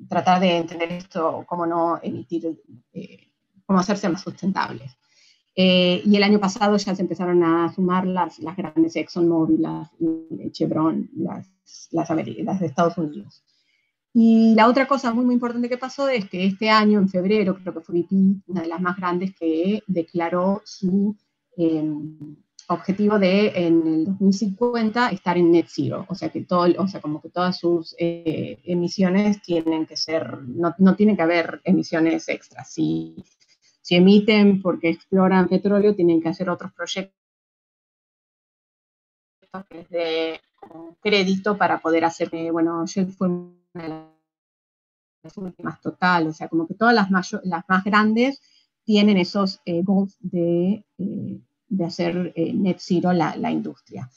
tratar de entender esto, cómo no emitir, cómo hacerse más sustentables. Y el año pasado ya se empezaron a sumar las grandes ExxonMobil, las Chevron, las de Estados Unidos. Y la otra cosa muy, muy importante que pasó es que este año, en febrero, creo que fue BP, una de las más grandes, que declaró su objetivo de, en el 2050, estar en net zero. O sea, como que todas sus emisiones tienen que ser, no tienen que haber emisiones extras. Si emiten porque exploran petróleo, tienen que hacer otros proyectos que es de crédito para poder hacer, bueno, Shell fue una de las últimas total, o sea, como que todas las más grandes tienen esos goals de hacer net zero la industria.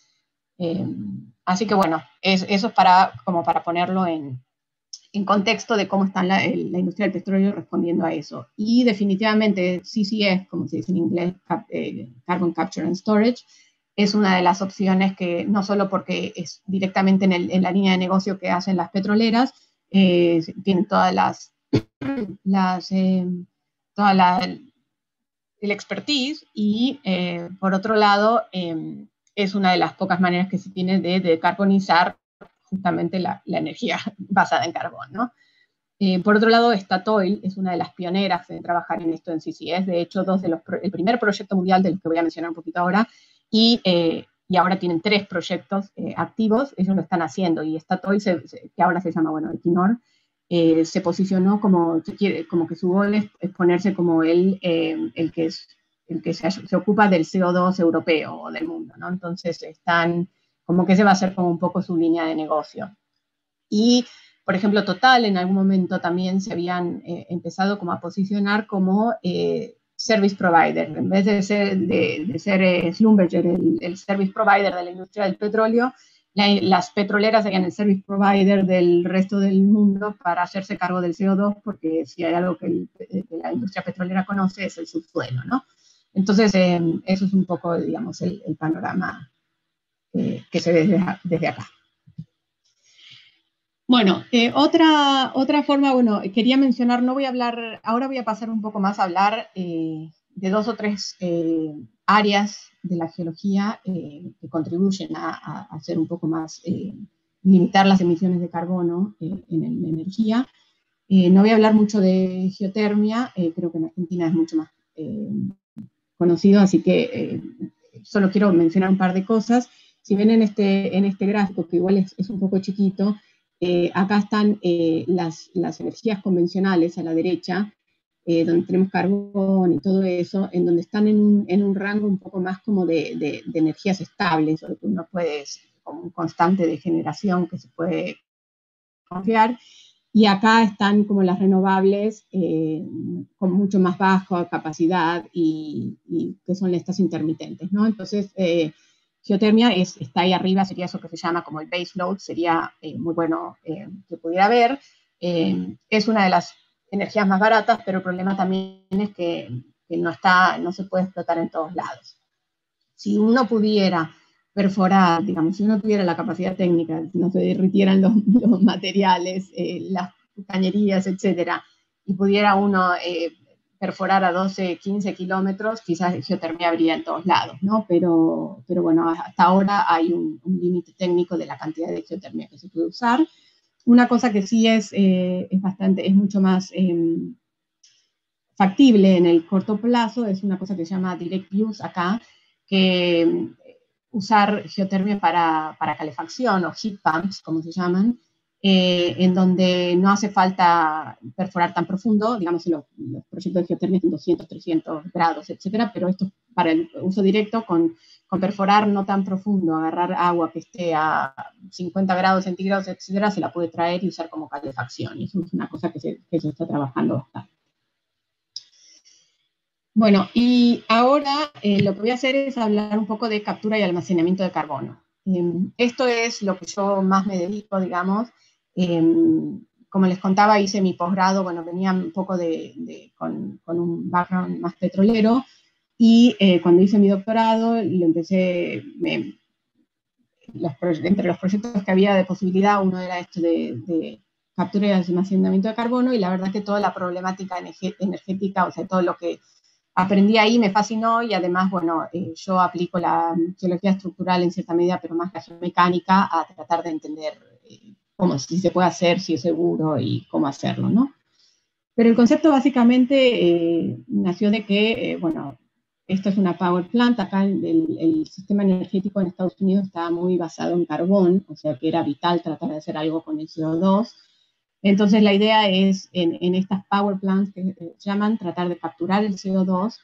Así que bueno, eso es como para ponerlo en contexto de cómo está la industria del petróleo respondiendo a eso. Y definitivamente CCS, como se dice en inglés, Carbon Capture and Storage, es una de las opciones que, no solo porque es directamente en la línea de negocio que hacen las petroleras, tienen todas el expertise, y por otro lado, es una de las pocas maneras que se tiene de decarbonizar justamente la energía basada en carbón, ¿no? Por otro lado, Statoil es una de las pioneras en trabajar en esto en CCS. De hecho, el primer proyecto mundial, del que voy a mencionar un poquito ahora, y ahora tienen 3 proyectos activos, ellos lo están haciendo, y Statoil, que ahora se llama, bueno, Equinor, se posicionó como que su gol es ponerse como el que se ocupa del CO2 europeo o del mundo, ¿no? Entonces están como que ese va a ser como un poco su línea de negocio. Y, por ejemplo, Total en algún momento también se habían empezado como a posicionar como service provider. En vez de ser Schlumberger, el service provider de la industria del petróleo, las petroleras serían el service provider del resto del mundo para hacerse cargo del CO2, porque si hay algo que la industria petrolera conoce es el subsuelo, ¿no? Entonces, eso es un poco, digamos, el panorama que se ve desde acá. Bueno, otra forma, bueno, quería mencionar, no voy a hablar, ahora voy a pasar un poco más a hablar de 2 o 3 áreas de la geología que contribuyen a hacer un poco más, limitar las emisiones de carbono en la energía. No voy a hablar mucho de geotermia, creo que en Argentina es mucho más conocido, así que solo quiero mencionar un par de cosas. Si ven en este gráfico, que igual es un poco chiquito, acá están las energías convencionales a la derecha, donde tenemos carbón y todo eso, en donde están en un rango un poco más como de energías estables, o que uno puede, como un constante de generación que se puede confiar. Y acá están como las renovables con mucho más baja capacidad y que son estas intermitentes, ¿no? Entonces, geotermia está ahí arriba, sería eso que se llama como el base load, sería muy bueno que pudiera ver. Es una de las energías más baratas, pero el problema también es que no se puede explotar en todos lados. Si uno pudiera perforar, digamos, si uno tuviera la capacidad técnica, si no se derritieran los materiales, las cañerías, etcétera, y pudiera uno perforar a 12, 15 kilómetros, quizás geotermia habría en todos lados, ¿no? Pero bueno, hasta ahora hay un límite técnico de la cantidad de geotermia que se puede usar. Una cosa que sí es mucho más factible en el corto plazo es una cosa que se llama direct use acá, que usar geotermia para calefacción o heat pumps, como se llaman, en donde no hace falta perforar tan profundo, digamos, los proyectos de geotermia en 200, 300 grados, etcétera, pero esto para el uso directo con perforar no tan profundo, agarrar agua que esté a 50 grados centígrados, etcétera, se la puede traer y usar como calefacción. Y eso es una cosa que se está trabajando bastante. Bueno, y ahora lo que voy a hacer es hablar un poco de captura y almacenamiento de carbono. Esto es lo que yo más me dedico, digamos. Como les contaba, hice mi posgrado, bueno, venía un poco con un background más petrolero, y cuando hice mi doctorado, lo empecé, entre los proyectos que había de posibilidad, uno era esto de captura y almacenamiento de carbono, y la verdad que toda la problemática energética, o sea, todo lo que aprendí ahí me fascinó, y además, bueno, yo aplico la geología estructural en cierta medida, pero más la geomecánica, a tratar de entender si se puede hacer, si es seguro y cómo hacerlo, ¿no? Pero el concepto básicamente nació de que, bueno, esto es una power plant, acá el sistema energético en Estados Unidos está muy basado en carbón, o sea que era vital tratar de hacer algo con el CO2. Entonces la idea es, en estas power plants que se llaman, tratar de capturar el CO2.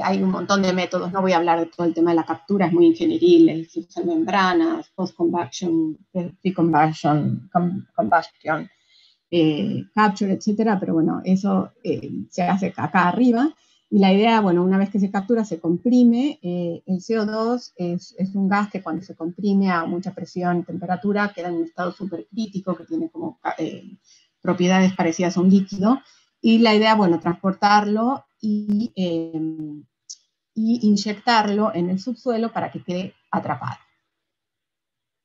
Hay un montón de métodos, no voy a hablar de todo el tema de la captura, es muy ingenieril, se usan membranas, post-combustion, pre-combustion, combustion, capture, etcétera, pero bueno, eso se hace acá arriba. Y la idea, bueno, una vez que se captura, se comprime. El CO2 es un gas que cuando se comprime a mucha presión y temperatura queda en un estado súper crítico, que tiene como propiedades parecidas a un líquido. Y la idea, bueno, transportarlo y inyectarlo en el subsuelo para que quede atrapado.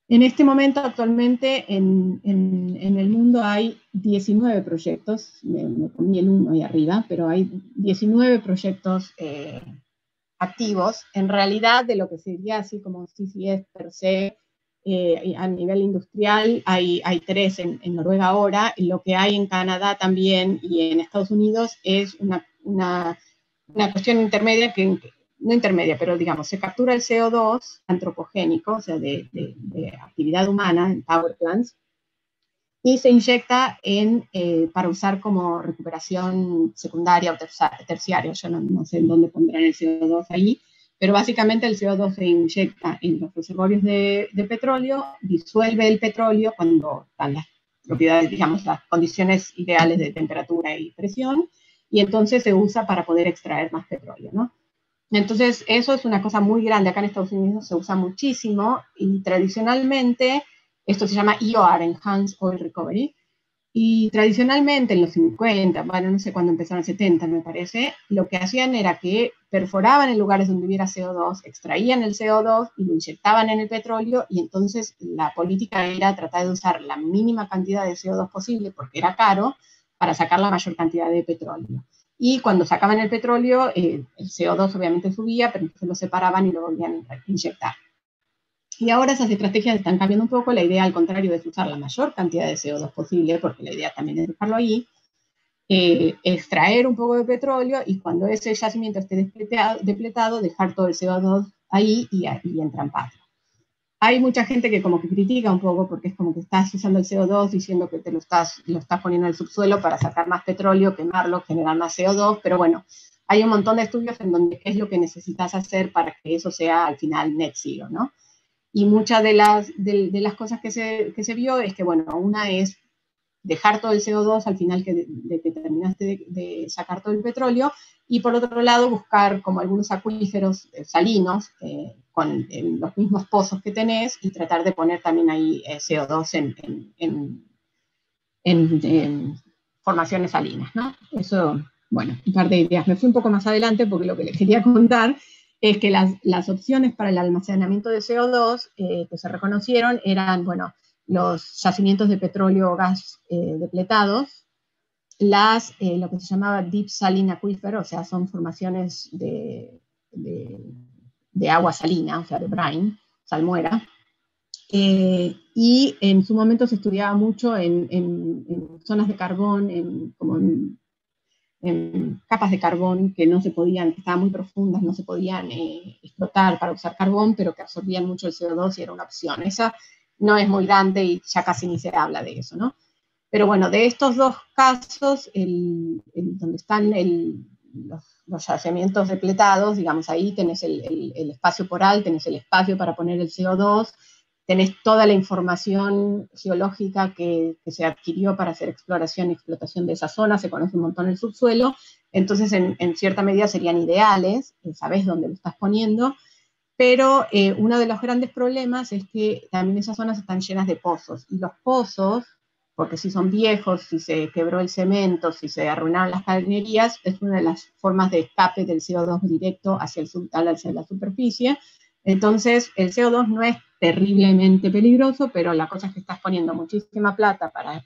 En este momento, actualmente, en el mundo hay 19 proyectos, me comí el uno ahí arriba, pero hay 19 proyectos activos. En realidad, de lo que sería así como CCS per se, a nivel industrial, hay 3 en Noruega ahora. Lo que hay en Canadá también y en Estados Unidos es una cuestión intermedia no intermedia, pero digamos, se captura el CO2 antropogénico, o sea, de actividad humana en power plants, y se inyecta para usar como recuperación secundaria o terciaria. Yo no sé en dónde pondrán el CO2 ahí, pero básicamente el CO2 se inyecta en los reservorios de petróleo, disuelve el petróleo cuando están las propiedades, digamos, las condiciones ideales de temperatura y presión, y entonces se usa para poder extraer más petróleo, ¿no? Entonces, eso es una cosa muy grande. Acá en Estados Unidos se usa muchísimo, y tradicionalmente esto se llama EOR, Enhanced Oil Recovery, y tradicionalmente en los 50, bueno, no sé cuándo empezaron, 70 me parece, lo que hacían era que perforaban en lugares donde hubiera CO2, extraían el CO2 y lo inyectaban en el petróleo, y entonces la política era tratar de usar la mínima cantidad de CO2 posible, porque era caro, para sacar la mayor cantidad de petróleo. Y cuando sacaban el petróleo, el CO2 obviamente subía, pero entonces lo separaban y lo volvían a inyectar. Y ahora esas estrategias están cambiando un poco. La idea, al contrario, es usar la mayor cantidad de CO2 posible, porque la idea también es dejarlo ahí, extraer un poco de petróleo, y cuando ese yacimiento esté depletado, dejar todo el CO2 ahí y entramparlo. Hay mucha gente que como que critica un poco, porque es como que estás usando el CO2 diciendo que lo estás poniendo en el subsuelo para sacar más petróleo, quemarlo, generar más CO2, pero bueno, hay un montón de estudios en donde es lo que necesitas hacer para que eso sea al final net zero, ¿no? Y muchas de las cosas que se vio es que, bueno, una es dejar todo el CO2 al final de que terminaste de sacar todo el petróleo, y por otro lado buscar como algunos acuíferos salinos con los mismos pozos que tenés, y tratar de poner también ahí CO2 en formaciones salinas, ¿no? Eso, bueno, un par de ideas. Me fui un poco más adelante porque lo que les quería contar es que las opciones para el almacenamiento de CO2 que se reconocieron eran, bueno, los yacimientos de petróleo o gas depletados, lo que se llamaba Deep Saline Aquifer, o sea, son formaciones de agua salina, o sea, de brine, salmuera. Y en su momento se estudiaba mucho en zonas de carbón, como en capas de carbón que no se podían, que estaban muy profundas, no se podían explotar para usar carbón, pero que absorbían mucho el CO2 y era una opción. Esa no es muy grande y ya casi ni se habla de eso, ¿no? Pero bueno, de estos dos casos, donde están los yacimientos depletados, digamos, ahí tenés el espacio poral, tenés el espacio para poner el CO2, tenés toda la información geológica que se adquirió para hacer exploración y explotación de esa zona, se conoce un montón el subsuelo, entonces en cierta medida serían ideales, sabés dónde lo estás poniendo, pero uno de los grandes problemas es que también esas zonas están llenas de pozos, y los pozos, porque si son viejos, si se quebró el cemento, si se arruinaron las cañerías, es una de las formas de escape del CO2 directo hacia la superficie. Entonces, el CO2 no es terriblemente peligroso, pero la cosa es que estás poniendo muchísima plata para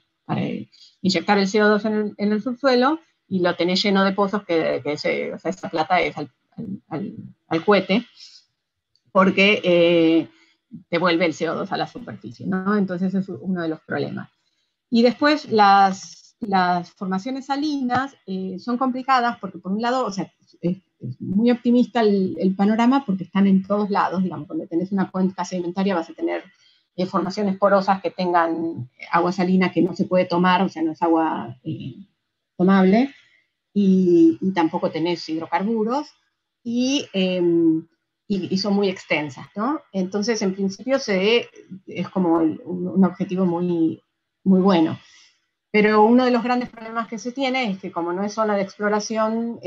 inyectar el CO2 en el subsuelo y lo tenés lleno de pozos o sea, esa plata es al cohete, porque te vuelve el CO2 a la superficie, ¿no? Entonces, es uno de los problemas. Y después las formaciones salinas son complicadas porque por un lado, o sea, es muy optimista el panorama porque están en todos lados, digamos, donde tenés una cuenca sedimentaria vas a tener formaciones porosas que tengan agua salina que no se puede tomar, o sea, no es agua tomable, y tampoco tenés hidrocarburos, y son muy extensas, ¿no? Entonces, en principio es como un objetivo muy bueno. Pero uno de los grandes problemas que se tiene es que como no es zona de exploración,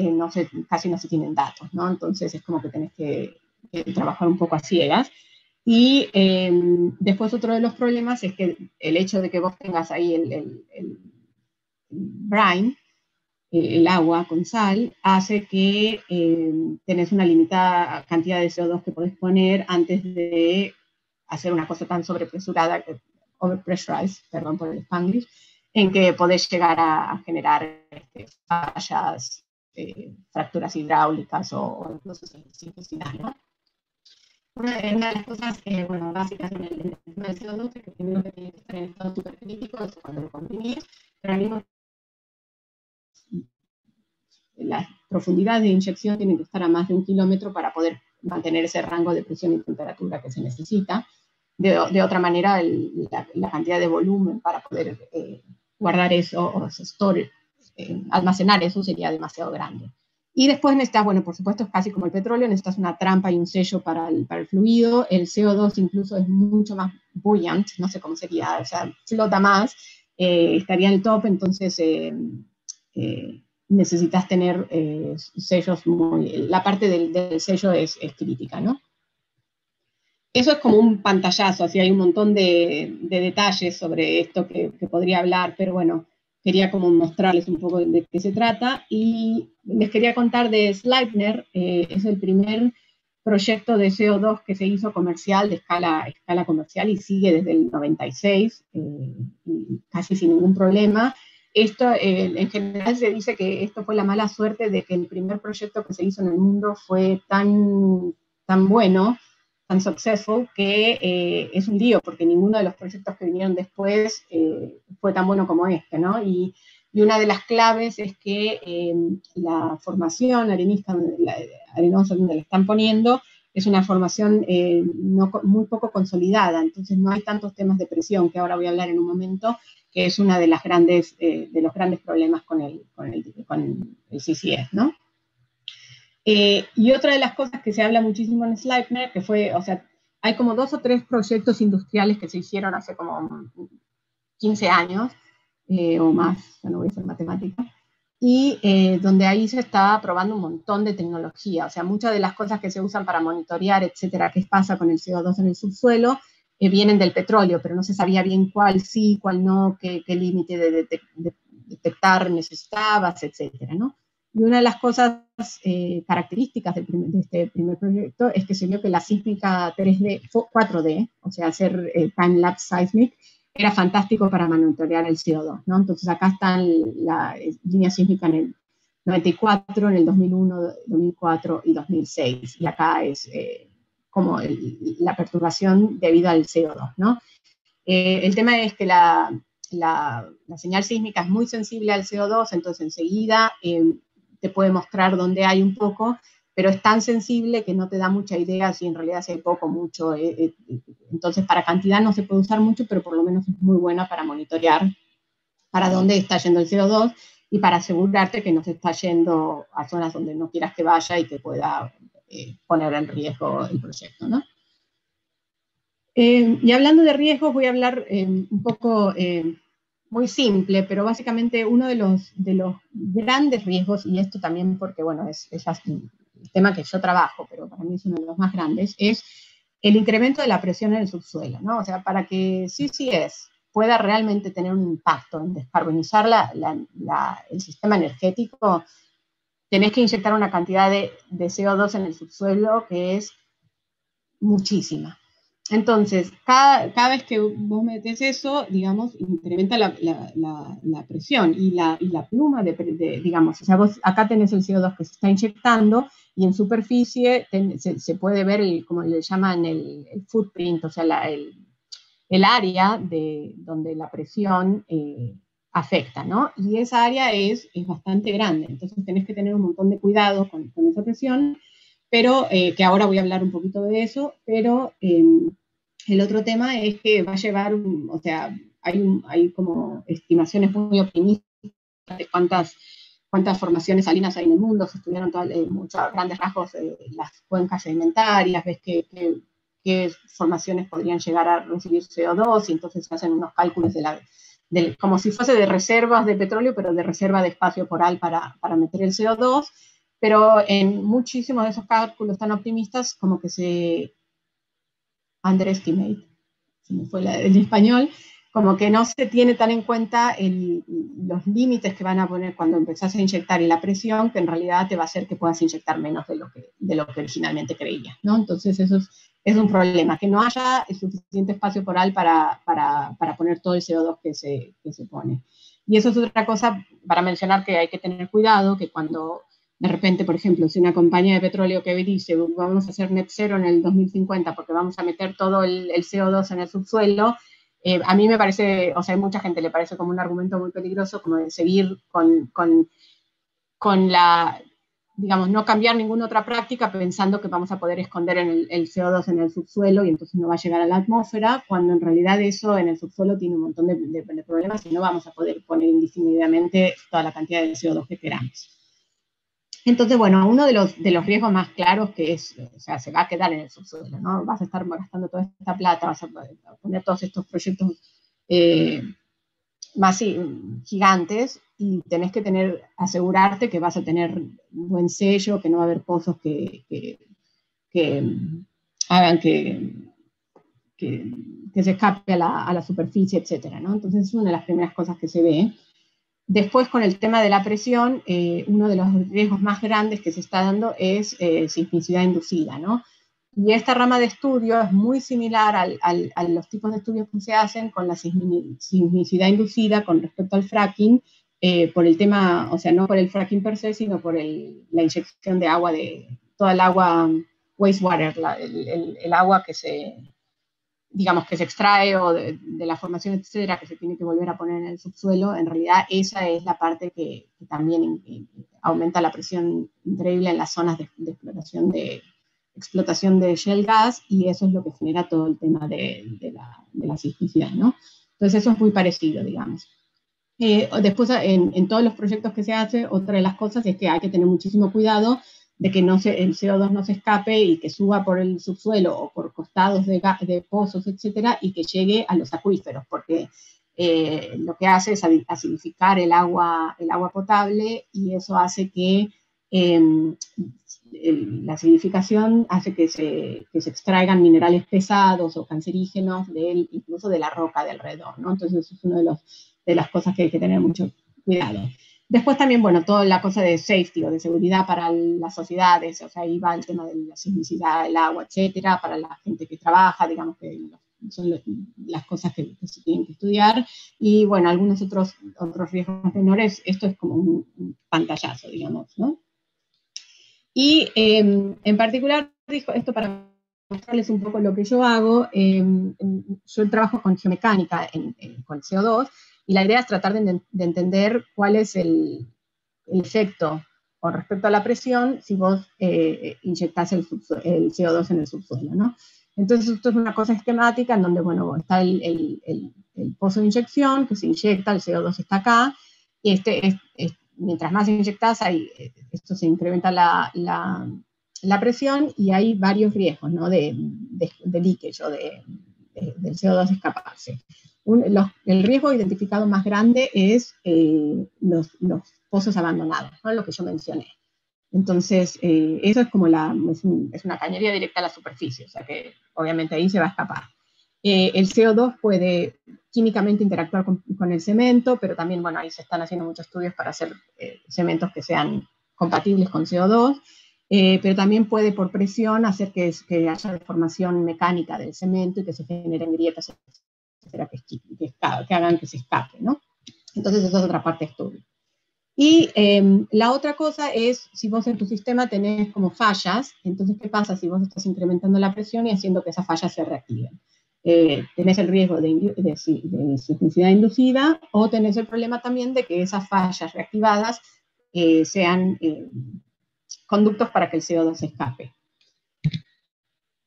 casi no se tienen datos, ¿no? Entonces es como que tenés que trabajar un poco a ciegas. Y después otro de los problemas es que el hecho de que vos tengas ahí el brine, el agua con sal, hace que tenés una limitada cantidad de CO2 que podés poner antes de hacer una cosa tan sobrepresurada, overpressurized, perdón por el Spanglish, en que podés llegar a generar fallas, fracturas hidráulicas o incluso simplicidad, ¿no? Una de las cosas bueno, básicas en el tema del CO2 es que primero que tiene que estar en estado supercrítico, es cuando lo comprimís, pero al mismo tiempo las profundidades de inyección tienen que estar a más de 1 kilómetro para poder mantener ese rango de presión y temperatura que se necesita. De otra manera, la cantidad de volumen para poder guardar eso o almacenar eso sería demasiado grande. Y después necesitas, bueno, por supuesto es casi como el petróleo, necesitas una trampa y un sello para el fluido. El CO2 incluso es mucho más buoyant, no sé cómo sería, o sea, flota más, estaría en el top, entonces necesitas tener sellos la parte del sello es crítica, ¿no? Eso es como un pantallazo, así hay un montón de detalles sobre esto que podría hablar, pero bueno, quería como mostrarles un poco de qué se trata. Y les quería contar de Sleipner, es el primer proyecto de CO2 que se hizo comercial, de escala comercial, y sigue desde el 96, y casi sin ningún problema. Esto, en general se dice que esto fue la mala suerte de que el primer proyecto que se hizo en el mundo fue tan bueno, tan successful, que es un lío, porque ninguno de los proyectos que vinieron después fue tan bueno como este, ¿no? Y una de las claves es que la formación arenosa donde la están poniendo es una formación muy poco consolidada, entonces no hay tantos temas de presión, que ahora voy a hablar en un momento, que es una de los grandes problemas con el CCS, ¿no? Y otra de las cosas que se habla muchísimo en Sleipner, que fue, o sea, hay como 2 o 3 proyectos industriales que se hicieron hace como 15 años, o más, ya no voy a hacer matemática, y donde ahí se está probando un montón de tecnología, o sea, muchas de las cosas que se usan para monitorear, etcétera, qué pasa con el CO2 en el subsuelo, vienen del petróleo, pero no se sabía bien cuál sí, cuál no, qué límite de detectar necesitabas, etcétera, ¿no? Y una de las cosas características de este primer proyecto es que se vio que la sísmica 4D, o sea, hacer time-lapse seismic, era fantástico para monitorear el CO2, ¿no? Entonces acá están la línea sísmica en el 94, en el 2001, 2004 y 2006, y acá es como la perturbación debido al CO2, ¿no? El tema es que la señal sísmica es muy sensible al CO2, entonces enseguida te puede mostrar dónde hay un poco, pero es tan sensible que no te da mucha idea si en realidad si hay poco o mucho. Entonces para cantidad no se puede usar mucho, pero por lo menos es muy buena para monitorear para dónde está yendo el CO2 y para asegurarte que no se está yendo a zonas donde no quieras que vaya y que pueda poner en riesgo el proyecto, ¿no? Y hablando de riesgos, voy a hablar un poco muy simple, pero básicamente uno de los grandes riesgos, y esto también porque, bueno, es el tema que yo trabajo, pero para mí es uno de los más grandes, es el incremento de la presión en el subsuelo, ¿no? O sea, para que CCS pueda realmente tener un impacto en descarbonizar el sistema energético, tenés que inyectar una cantidad de CO2 en el subsuelo que es muchísima. Entonces, cada vez que vos metes eso, digamos, incrementa la presión y la pluma digamos, o sea, vos acá tenés el CO2 que se está inyectando y en superficie se puede ver, como le llaman, el footprint, o sea, el área donde la presión afecta, ¿no? Y esa área es bastante grande, entonces tenés que tener un montón de cuidado con esa presión, pero que ahora voy a hablar un poquito de eso, pero el otro tema es que va a llevar, o sea, hay como estimaciones muy optimistas de cuántas formaciones salinas hay en el mundo, se estudiaron muchos grandes rasgos las cuencas sedimentarias, ves qué formaciones podrían llegar a recibir CO2, y entonces se hacen unos cálculos como si fuese de reservas de petróleo, pero de reserva de espacio poral para meter el CO2, pero en muchísimos de esos cálculos tan optimistas como que se underestimate, se me fue el español, como que no se tiene tan en cuenta los límites que van a poner cuando empezás a inyectar y la presión, que en realidad te va a hacer que puedas inyectar menos de lo que originalmente creías, ¿no? Entonces eso es un problema, que no haya el suficiente espacio poral para poner todo el CO2 que se pone. Y eso es otra cosa para mencionar que hay que tener cuidado, que cuando de repente, por ejemplo, si una compañía de petróleo que dice vamos a hacer net cero en el 2050 porque vamos a meter todo el CO2 en el subsuelo, a mí me parece, o sea, a mucha gente le parece como un argumento muy peligroso, como de seguir con la, digamos, no cambiar ninguna otra práctica pensando que vamos a poder esconder el CO2 en el subsuelo y entonces no va a llegar a la atmósfera, cuando en realidad eso en el subsuelo tiene un montón de problemas y no vamos a poder poner indefinidamente toda la cantidad de CO2 que queramos. Entonces, bueno, uno de los riesgos más claros que es, o sea, se va a quedar en el subsuelo, ¿no? Vas a estar gastando toda esta plata, vas a poner todos estos proyectos más gigantes y tenés que asegurarte que vas a tener un buen sello, que no va a haber pozos que hagan que se escape a la superficie, etcétera, ¿no? Entonces es una de las primeras cosas que se ve. Después, con el tema de la presión, uno de los riesgos más grandes que se está dando es sismicidad inducida, ¿no? Y esta rama de estudio es muy similar a los tipos de estudios que se hacen con la sismicidad inducida con respecto al fracking, por el tema, o sea, no por el fracking per se, sino por la inyección de agua, toda el agua wastewater, el agua que digamos, que se extrae o de la formación, etcétera, que se tiene que volver a poner en el subsuelo. En realidad esa es la parte que también aumenta la presión increíble en las zonas de explotación de shale gas, y eso es lo que genera todo el tema de la sismicidad, ¿no? Entonces eso es muy parecido, digamos. Después, en todos los proyectos que se hace, otra de las cosas es que hay que tener muchísimo cuidado de que el CO2 no se escape y que suba por el subsuelo o por costados de pozos, etcétera, y que llegue a los acuíferos, porque lo que hace es acidificar el agua potable, y eso hace que la acidificación hace que se extraigan minerales pesados o cancerígenos incluso de la roca de alrededor, ¿no? Entonces eso es una de las cosas que hay que tener mucho cuidado. Después también, bueno, toda la cosa de safety o de seguridad para las sociedades, o sea, ahí va el tema de la sismicidad, el agua, etcétera, para la gente que trabaja, digamos que son las cosas que se tienen que estudiar. Y bueno, algunos otros riesgos menores, esto es como un pantallazo, digamos, ¿no? Y en particular, esto para mostrarles un poco lo que yo hago, yo trabajo con geomecánica con CO2, y la idea es tratar de entender cuál es el efecto con respecto a la presión si vos inyectás el CO2 en el subsuelo, ¿no? Entonces esto es una cosa esquemática en donde, bueno, está el pozo de inyección que se inyecta, el CO2 está acá, y mientras más inyectás, esto se incrementa la presión, y hay varios riesgos, ¿no? de leakage o del CO2 escaparse. El riesgo identificado más grande es los pozos abandonados, ¿no? Lo que yo mencioné. Entonces, eso es como es una cañería directa a la superficie, o sea que obviamente ahí se va a escapar. El CO2 puede químicamente interactuar con el cemento, pero también, bueno, ahí se están haciendo muchos estudios para hacer cementos que sean compatibles con CO2, pero también puede por presión hacer que haya deformación mecánica del cemento y que se generen grietas, etcétera, que hagan que se escape, ¿no? Entonces, esa es otra parte de estudio. Y la otra cosa es, si vos en tu sistema tenés como fallas, entonces, ¿qué pasa si vos estás incrementando la presión y haciendo que esas fallas se reactiven? Tenés el riesgo de sismicidad inducida, o tenés el problema también de que esas fallas reactivadas sean conductos para que el CO2 se escape.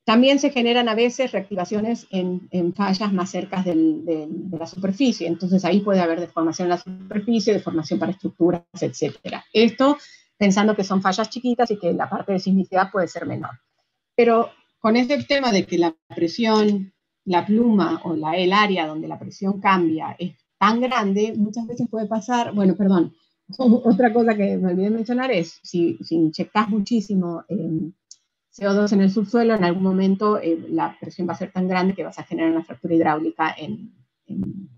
También se generan a veces reactivaciones en fallas más cerca de la superficie, entonces ahí puede haber deformación en la superficie, deformación para estructuras, etc. Esto pensando que son fallas chiquitas y que la parte de sismicidad puede ser menor. Pero con ese tema de que la presión, la pluma o el área donde la presión cambia es tan grande, muchas veces puede pasar, bueno, perdón, otra cosa que me olvidé mencionar es, si inyectás muchísimo CO2 en el subsuelo, en algún momento la presión va a ser tan grande que vas a generar una fractura hidráulica en el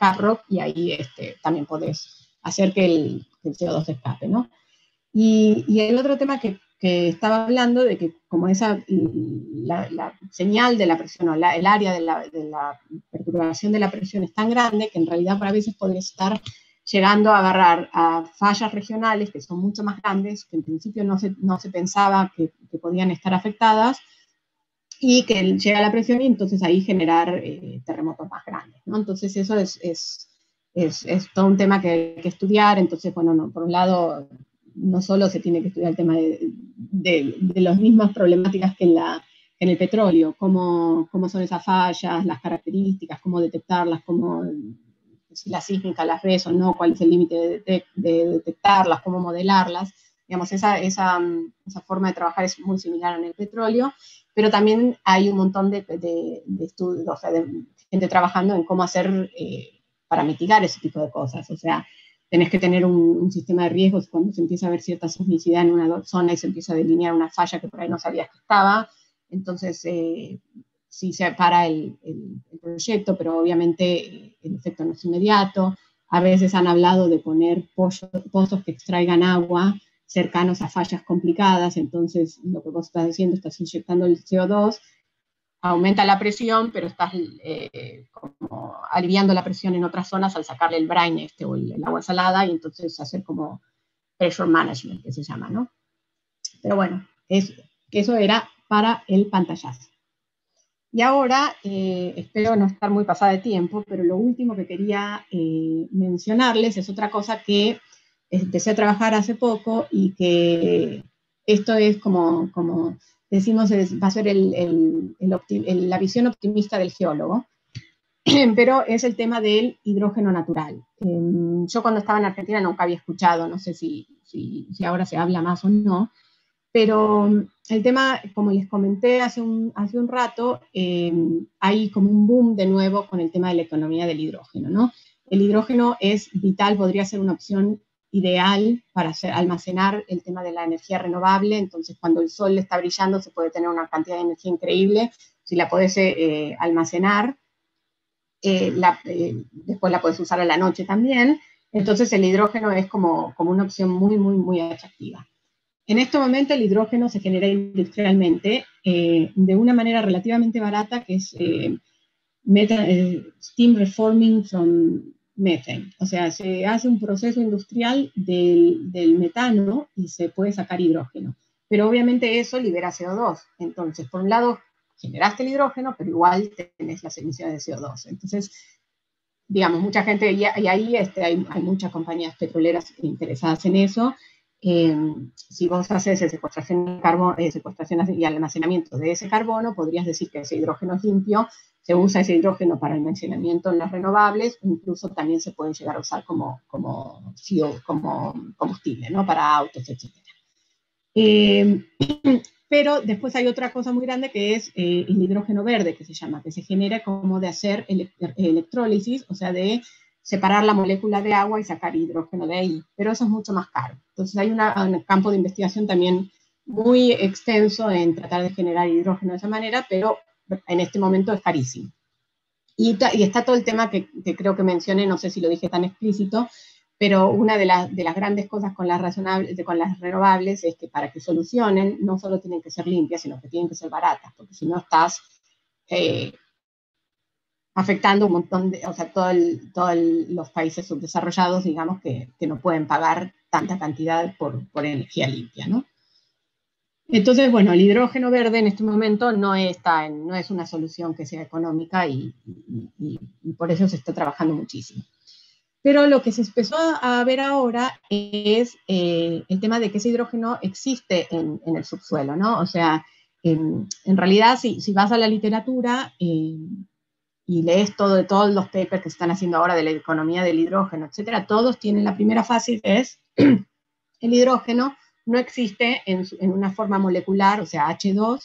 hard rock, y ahí también podés hacer que el CO2 se escape, ¿no? Y el otro tema que estaba hablando, de que como la señal de la presión, o el área de la perturbación de la presión es tan grande, que en realidad a veces podría estar llegando a agarrar a fallas regionales que son mucho más grandes, que en principio no se pensaba que podían estar afectadas, y que llega la presión y entonces ahí generar terremotos más grandes, ¿no? Entonces eso es todo un tema que hay que estudiar. Entonces, bueno, no, por un lado, no solo se tiene que estudiar el tema de las mismas problemáticas que en el petróleo, cómo son esas fallas, las características, cómo detectarlas, si la sísmica las ves o no, cuál es el límite de detectarlas, cómo modelarlas. Digamos, esa forma de trabajar es muy similar en el petróleo, pero también hay un montón de estudios, o sea, de gente trabajando en cómo hacer para mitigar ese tipo de cosas. O sea, tenés que tener un sistema de riesgos cuando se empieza a ver cierta sismicidad en una zona y se empieza a delinear una falla que por ahí no sabías que estaba. Entonces, sí se para el proyecto, pero obviamente el efecto no es inmediato. A veces han hablado de poner pozos que extraigan agua cercanos a fallas complicadas, entonces lo que vos estás haciendo, estás inyectando el CO2, aumenta la presión, pero estás como aliviando la presión en otras zonas al sacarle el brine o el agua salada, y entonces hacer como pressure management, que se llama, ¿no? Pero bueno, eso era para el pantallazo. Y ahora, espero no estar muy pasada de tiempo, pero lo último que quería mencionarles es otra cosa que empecé a trabajar hace poco, y que esto es como decimos, va a ser la visión optimista del geólogo, pero es el tema del hidrógeno natural. Yo cuando estaba en Argentina nunca había escuchado, no sé si ahora se habla más o no, pero el tema, como les comenté hace un rato, hay como un boom de nuevo con el tema de la economía del hidrógeno, ¿no? El hidrógeno es vital, podría ser una opción ideal para almacenar el tema de la energía renovable. Entonces, cuando el sol está brillando, se puede tener una cantidad de energía increíble. Si la podés almacenar, después la podés usar a la noche también. Entonces, el hidrógeno es como una opción muy, muy, muy atractiva. En este momento el hidrógeno se genera industrialmente de una manera relativamente barata, que es steam reforming from methane. O sea, se hace un proceso industrial del metano y se puede sacar hidrógeno. Pero obviamente eso libera CO2. Entonces, por un lado, generaste el hidrógeno, pero igual tenés las emisiones de CO2. Entonces, digamos, mucha gente, y ahí hay muchas compañías petroleras interesadas en eso. Si vos haces secuestración y almacenamiento de ese carbono, podrías decir que ese hidrógeno es limpio, se usa ese hidrógeno para almacenamiento en las renovables, incluso también se puede llegar a usar como combustible, ¿no? Para autos, etc. Pero después hay otra cosa muy grande que es el hidrógeno verde, que se llama, que se genera como de hacer electrólisis, o sea, de separar la molécula de agua y sacar hidrógeno de ahí, pero eso es mucho más caro. Entonces hay un campo de investigación también muy extenso en tratar de generar hidrógeno de esa manera, pero en este momento es carísimo. Y está todo el tema que creo que mencioné, no sé si lo dije tan explícito, pero una de las grandes cosas con las renovables es que para que solucionen no solo tienen que ser limpias, sino que tienen que ser baratas, porque si no estás afectando un montón de, o sea, todos los países subdesarrollados, digamos, que no pueden pagar tanta cantidad por energía limpia, ¿no? Entonces, bueno, el hidrógeno verde en este momento no es una solución que sea económica y por eso se está trabajando muchísimo. Pero lo que se empezó a ver ahora es el tema de que ese hidrógeno existe en el subsuelo, ¿no? O sea, en realidad, si vas a la literatura y lees todos los papers que se están haciendo ahora de la economía del hidrógeno, etcétera, todos tienen la primera fase, que es el hidrógeno no existe en una forma molecular, o sea, H2,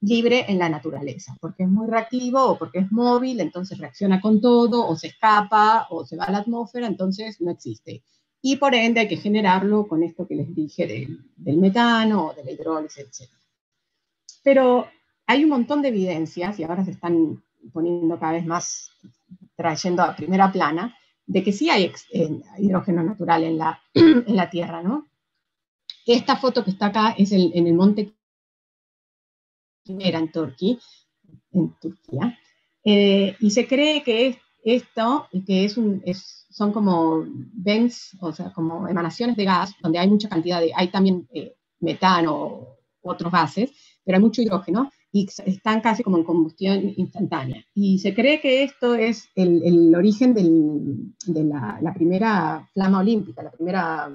libre en la naturaleza, porque es muy reactivo o porque es móvil, entonces reacciona con todo, o se escapa, o se va a la atmósfera, entonces no existe. Y por ende hay que generarlo con esto que les dije del metano o de la hidrólisis, etc. Pero hay un montón de evidencias, y ahora se están poniendo cada vez más, trayendo a primera plana, de que sí hay hidrógeno natural en la Tierra, ¿no? Esta foto que está acá es en el monte Quimera, en Turquía, y se cree que esto, que son como vents, o sea, como emanaciones de gas, donde hay mucha cantidad hay también metano o otros gases, pero hay mucho hidrógeno, y están casi como en combustión instantánea. Y se cree que esto es el origen de la primera flama olímpica, la primera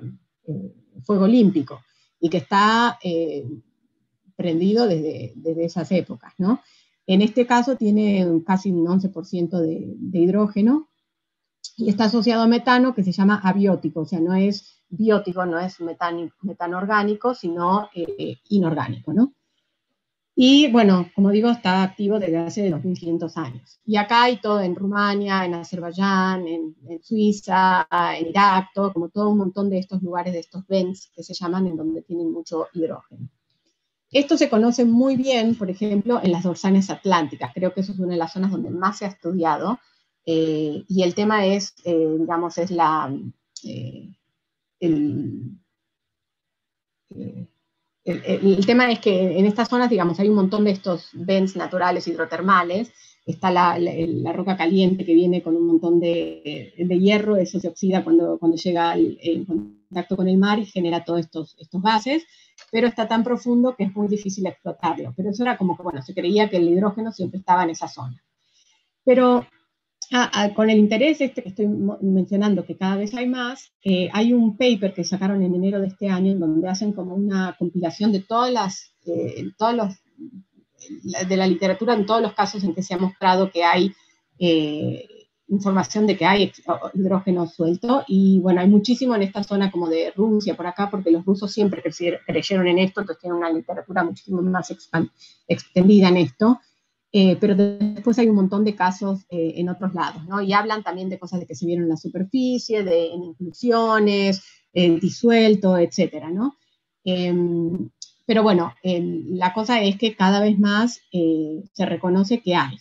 fuego olímpico, y que está prendido desde esas épocas, ¿no? En este caso tiene casi un 11% de hidrógeno y está asociado a metano, que se llama abiótico, o sea, no es biótico, no es metano orgánico, sino inorgánico, ¿no? Y bueno, como digo, está activo desde hace 2500 años. Y acá hay todo en Rumania, en Azerbaiyán, en Suiza, en Irak, como todo un montón de estos lugares, de estos vents que se llaman, en donde tienen mucho hidrógeno. Esto se conoce muy bien, por ejemplo, en las dorsanes atlánticas. Creo que eso es una de las zonas donde más se ha estudiado. Y el tema es, digamos, es el tema es que en estas zonas, digamos, hay un montón de estos vents naturales hidrotermales. Está la roca caliente que viene con un montón de hierro, eso se oxida cuando llega en contacto con el mar y genera todos estos gases, pero está tan profundo que es muy difícil explotarlo. Pero eso era como que, bueno, se creía que el hidrógeno siempre estaba en esa zona. Pero con el interés que estoy mencionando, que cada vez hay más, hay un paper que sacaron en enero de este año, en donde hacen como una compilación de de la literatura en todos los casos en que se ha mostrado que hay información de que hay hidrógeno suelto, y bueno, hay muchísimo en esta zona como de Rusia, por acá, porque los rusos siempre creyeron en esto, entonces tienen una literatura muchísimo más extendida en esto. Pero después hay un montón de casos en otros lados, ¿no? Y hablan también de cosas de que se vieron en la superficie, en inclusiones, disuelto, etcétera, ¿no? Pero bueno, la cosa es que cada vez más se reconoce que hay.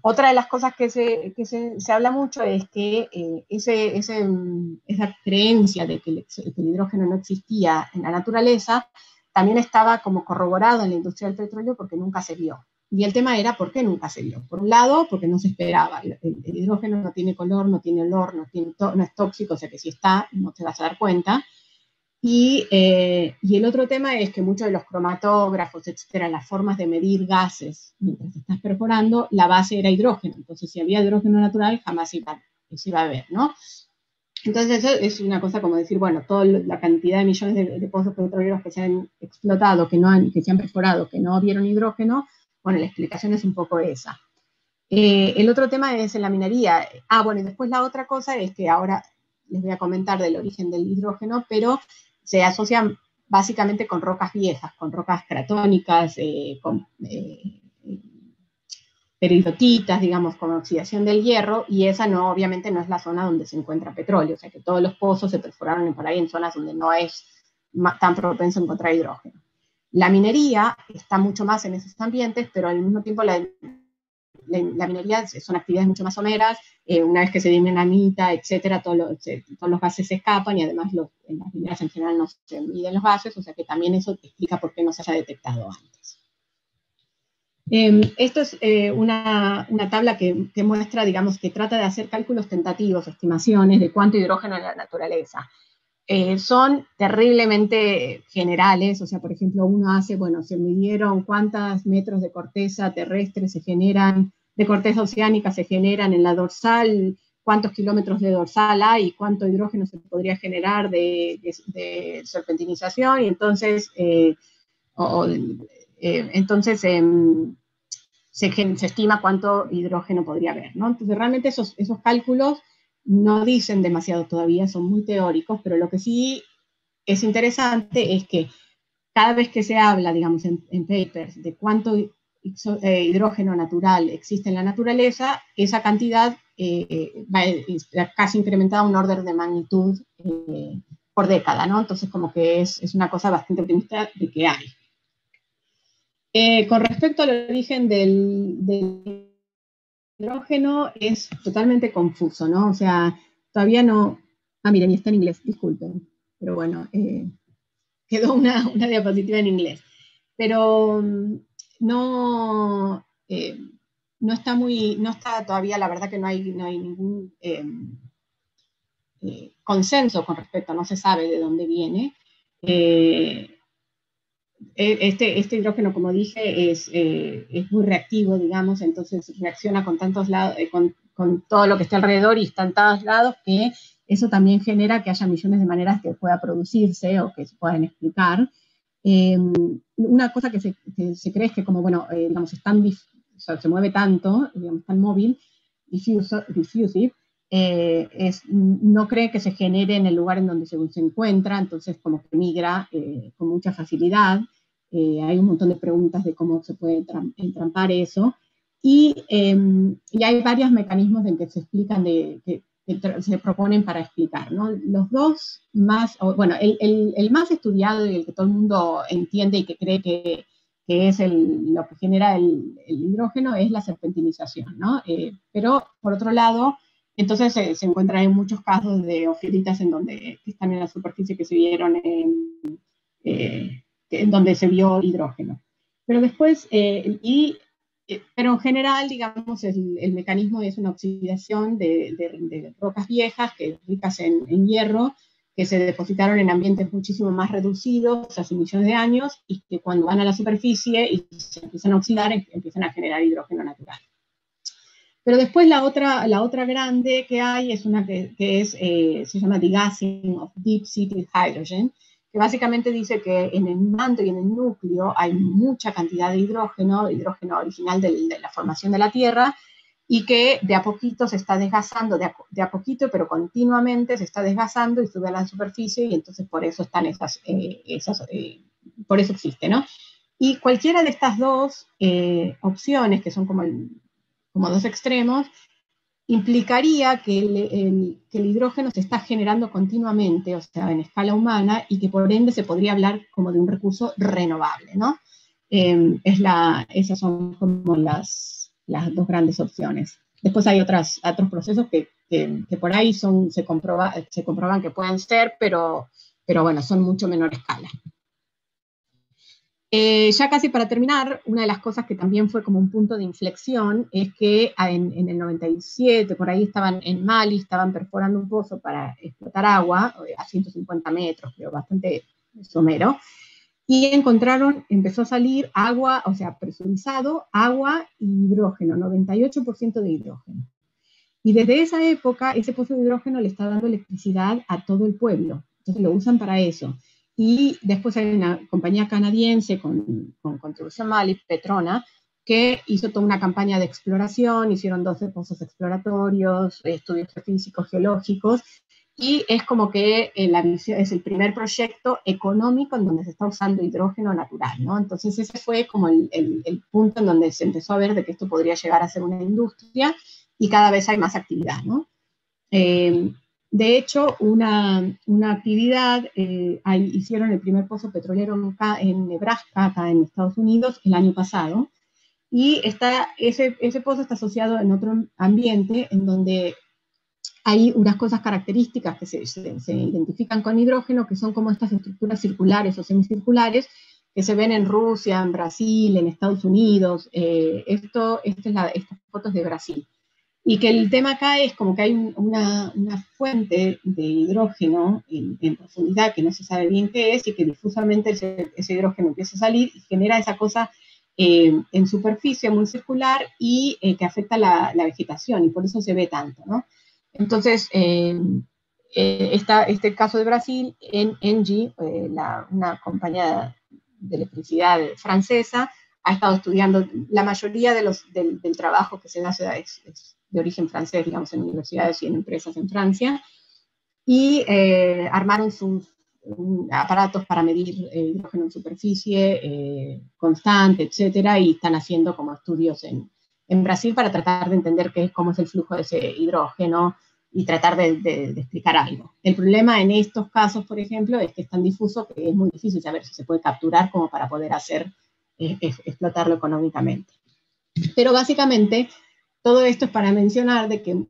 Otra de las cosas que se habla mucho es que esa creencia de que el hidrógeno no existía en la naturaleza también estaba como corroborado en la industria del petróleo porque nunca se vio. Y el tema era por qué nunca se vio. Por un lado, porque no se esperaba. El hidrógeno no tiene color, no tiene olor, no es tóxico, o sea que si está, no te vas a dar cuenta. Y el otro tema es que muchos de los cromatógrafos, etcétera, las formas de medir gases mientras estás perforando, la base era hidrógeno. Entonces, si había hidrógeno natural, jamás se iba a ver, ¿no? Entonces, eso es una cosa como decir, bueno, toda la cantidad de millones de pozos petroleros que se han explotado, que se han perforado, que no vieron hidrógeno, bueno, la explicación es un poco esa. El otro tema es en la minería. Bueno, y después la otra cosa es que ahora les voy a comentar del origen del hidrógeno, pero se asocian básicamente con rocas viejas, con rocas cratónicas, con peridotitas, digamos, con oxidación del hierro, y esa no, obviamente no es la zona donde se encuentra petróleo, o sea que todos los pozos se perforaron por ahí en zonas donde no es tan propenso a encontrar hidrógeno. La minería está mucho más en esos ambientes, pero al mismo tiempo la minería son actividades mucho más someras, una vez que se dinamita, etcétera, todos los gases se escapan y además en las mineras en general no se miden los gases, o sea que también eso explica por qué no se haya detectado antes. Esto es una tabla que muestra, digamos, que trata de hacer cálculos tentativos, estimaciones de cuánto hidrógeno hay en la naturaleza. Son terriblemente generales, o sea, por ejemplo, uno hace, bueno, se midieron cuántos metros de corteza terrestre se generan, de corteza oceánica se generan en la dorsal, cuántos kilómetros de dorsal hay, cuánto hidrógeno se podría generar de serpentinización, y entonces, se estima cuánto hidrógeno podría haber, ¿no? Entonces, realmente esos cálculos no dicen demasiado todavía, son muy teóricos, pero lo que sí es interesante es que cada vez que se habla, digamos, en papers de cuánto hidrógeno natural existe en la naturaleza, esa cantidad va casi incrementada a un orden de magnitud por década, ¿no? Entonces, como que es una cosa bastante optimista de que hay. Con respecto al origen del hidrógeno es totalmente confuso, ¿no? O sea, todavía no... miren, y está en inglés, disculpen. Pero bueno, quedó una diapositiva en inglés. Pero no está todavía, la verdad que no hay ningún consenso con respecto, no se sabe de dónde viene. Este hidrógeno, como dije, es muy reactivo, digamos, entonces reacciona con tantos lados, con todo lo que está alrededor y está en todos lados, que eso también genera que haya millones de maneras que pueda producirse o que se puedan explicar. Una cosa que se cree es que como, bueno, digamos, se mueve tanto, digamos, tan móvil, diffusive, no cree que se genere en el lugar en donde se encuentra, entonces como que migra con mucha facilidad. Hay un montón de preguntas de cómo se puede entrampar eso, y hay varios mecanismos en que se explican, que se proponen para explicar, ¿no? Los dos más, bueno, el más estudiado y el que todo el mundo entiende y que cree que es lo que genera el hidrógeno es la serpentinización, ¿no? Pero por otro lado, entonces se encuentran en muchos casos de ofiolitas que están en la superficie que se vieron en donde se vio hidrógeno. Pero después, pero en general, digamos, el mecanismo es una oxidación de rocas viejas, ricas en hierro, que se depositaron en ambientes muchísimo más reducidos hace millones de años, y que cuando van a la superficie y se empiezan a oxidar, empiezan a generar hidrógeno natural. Pero después la otra grande que hay es una se llama degassing of deep seated hydrogen, que básicamente dice que en el manto y en el núcleo hay mucha cantidad de hidrógeno original de la formación de la Tierra, y que de a poquito se está desgasando, de a poquito, pero continuamente se está desgasando y sube a la superficie, y entonces por eso están por eso existe, ¿no? Y cualquiera de estas dos opciones, que son como dos extremos, implicaría que el hidrógeno se está generando continuamente, o sea, en escala humana, y que por ende se podría hablar como de un recurso renovable, ¿no? Esas son como las las dos grandes opciones. Después hay otros procesos que por ahí se comprueban que pueden ser, pero bueno, son mucho menor escala. Ya casi para terminar, una de las cosas que también fue como un punto de inflexión es que en el 97, por ahí estaban en Mali, estaban perforando un pozo para explotar agua, a 150 metros, pero bastante somero, y empezó a salir agua, o sea, presurizado, agua y hidrógeno, 98% de hidrógeno. Y desde esa época, ese pozo de hidrógeno le está dando electricidad a todo el pueblo, entonces lo usan para eso. Y después hay una compañía canadiense con contribución Mali, Petrona, que hizo toda una campaña de exploración, hicieron 12 pozos exploratorios, estudios físicos, geológicos, y es como que es el primer proyecto económico en donde se está usando hidrógeno natural, ¿no? Entonces ese fue como el punto en donde se empezó a ver de que esto podría llegar a ser una industria, y cada vez hay más actividad, ¿no? De hecho, una actividad, hicieron el primer pozo petrolero en Nebraska, acá en Estados Unidos, el año pasado, y ese pozo está asociado en otro ambiente en donde hay unas cosas características que se identifican con hidrógeno, que son como estas estructuras circulares o semicirculares que se ven en Rusia, en Brasil, en Estados Unidos. Estas fotos de Brasil. Y que el tema acá es como que hay una fuente de hidrógeno en profundidad que no se sabe bien qué es, y que difusamente ese hidrógeno empieza a salir y genera esa cosa en superficie muy circular y que afecta la vegetación, y por eso se ve tanto, ¿no? Entonces, este caso de Brasil, Engie, una compañía de electricidad francesa, ha estado estudiando, la mayoría del trabajo que se hace es de origen francés, digamos, en universidades y en empresas en Francia, y armaron sus aparatos para medir hidrógeno en superficie constante, etcétera, y están haciendo como estudios en Brasil para tratar de entender cómo es el flujo de ese hidrógeno y tratar de explicar algo. El problema en estos casos, por ejemplo, es que es tan difuso que es muy difícil saber si se puede capturar como para poder explotarlo económicamente. Pero básicamente todo esto es para mencionar de que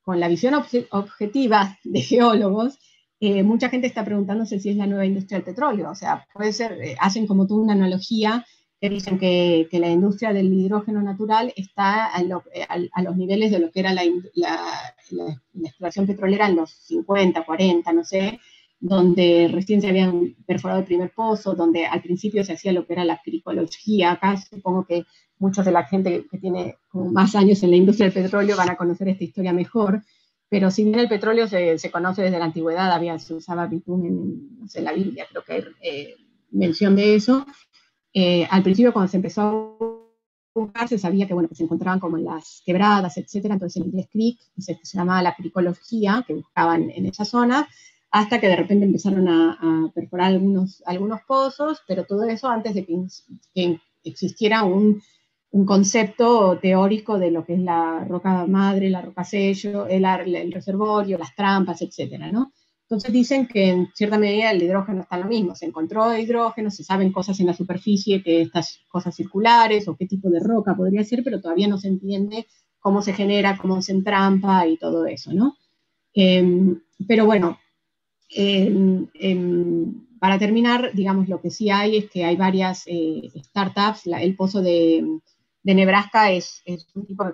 con la visión objetiva de geólogos, mucha gente está preguntándose si es la nueva industria del petróleo. O sea, puede ser, hacen como toda una analogía que dicen que la industria del hidrógeno natural está a los niveles de lo que era la exploración petrolera en los 50, 40, no sé, donde recién se habían perforado el primer pozo, donde al principio se hacía lo que era la agroecología. Acá supongo que muchos de la gente que tiene como más años en la industria del petróleo van a conocer esta historia mejor, pero si bien el petróleo se conoce desde la antigüedad, se usaba bitumen, no sé, en la Biblia, creo que hay mención de eso. Al principio, cuando se empezó a buscar, se sabía que, bueno, que se encontraban como en las quebradas, etcétera, entonces en inglés creek, se llamaba la cricología, que buscaban en esa zona, hasta que de repente empezaron a perforar algunos pozos, pero todo eso antes de que existiera un concepto teórico de lo que es la roca madre, la roca sello, el reservorio, las trampas, etcétera, ¿no? Entonces dicen que en cierta medida el hidrógeno está lo mismo, se encontró hidrógeno, se saben cosas en la superficie, que estas cosas circulares o qué tipo de roca podría ser, pero todavía no se entiende cómo se genera, cómo se entrampa y todo eso, ¿no? Pero bueno, para terminar, digamos, lo que sí hay es que hay varias startups. El pozo de Nebraska es un tipo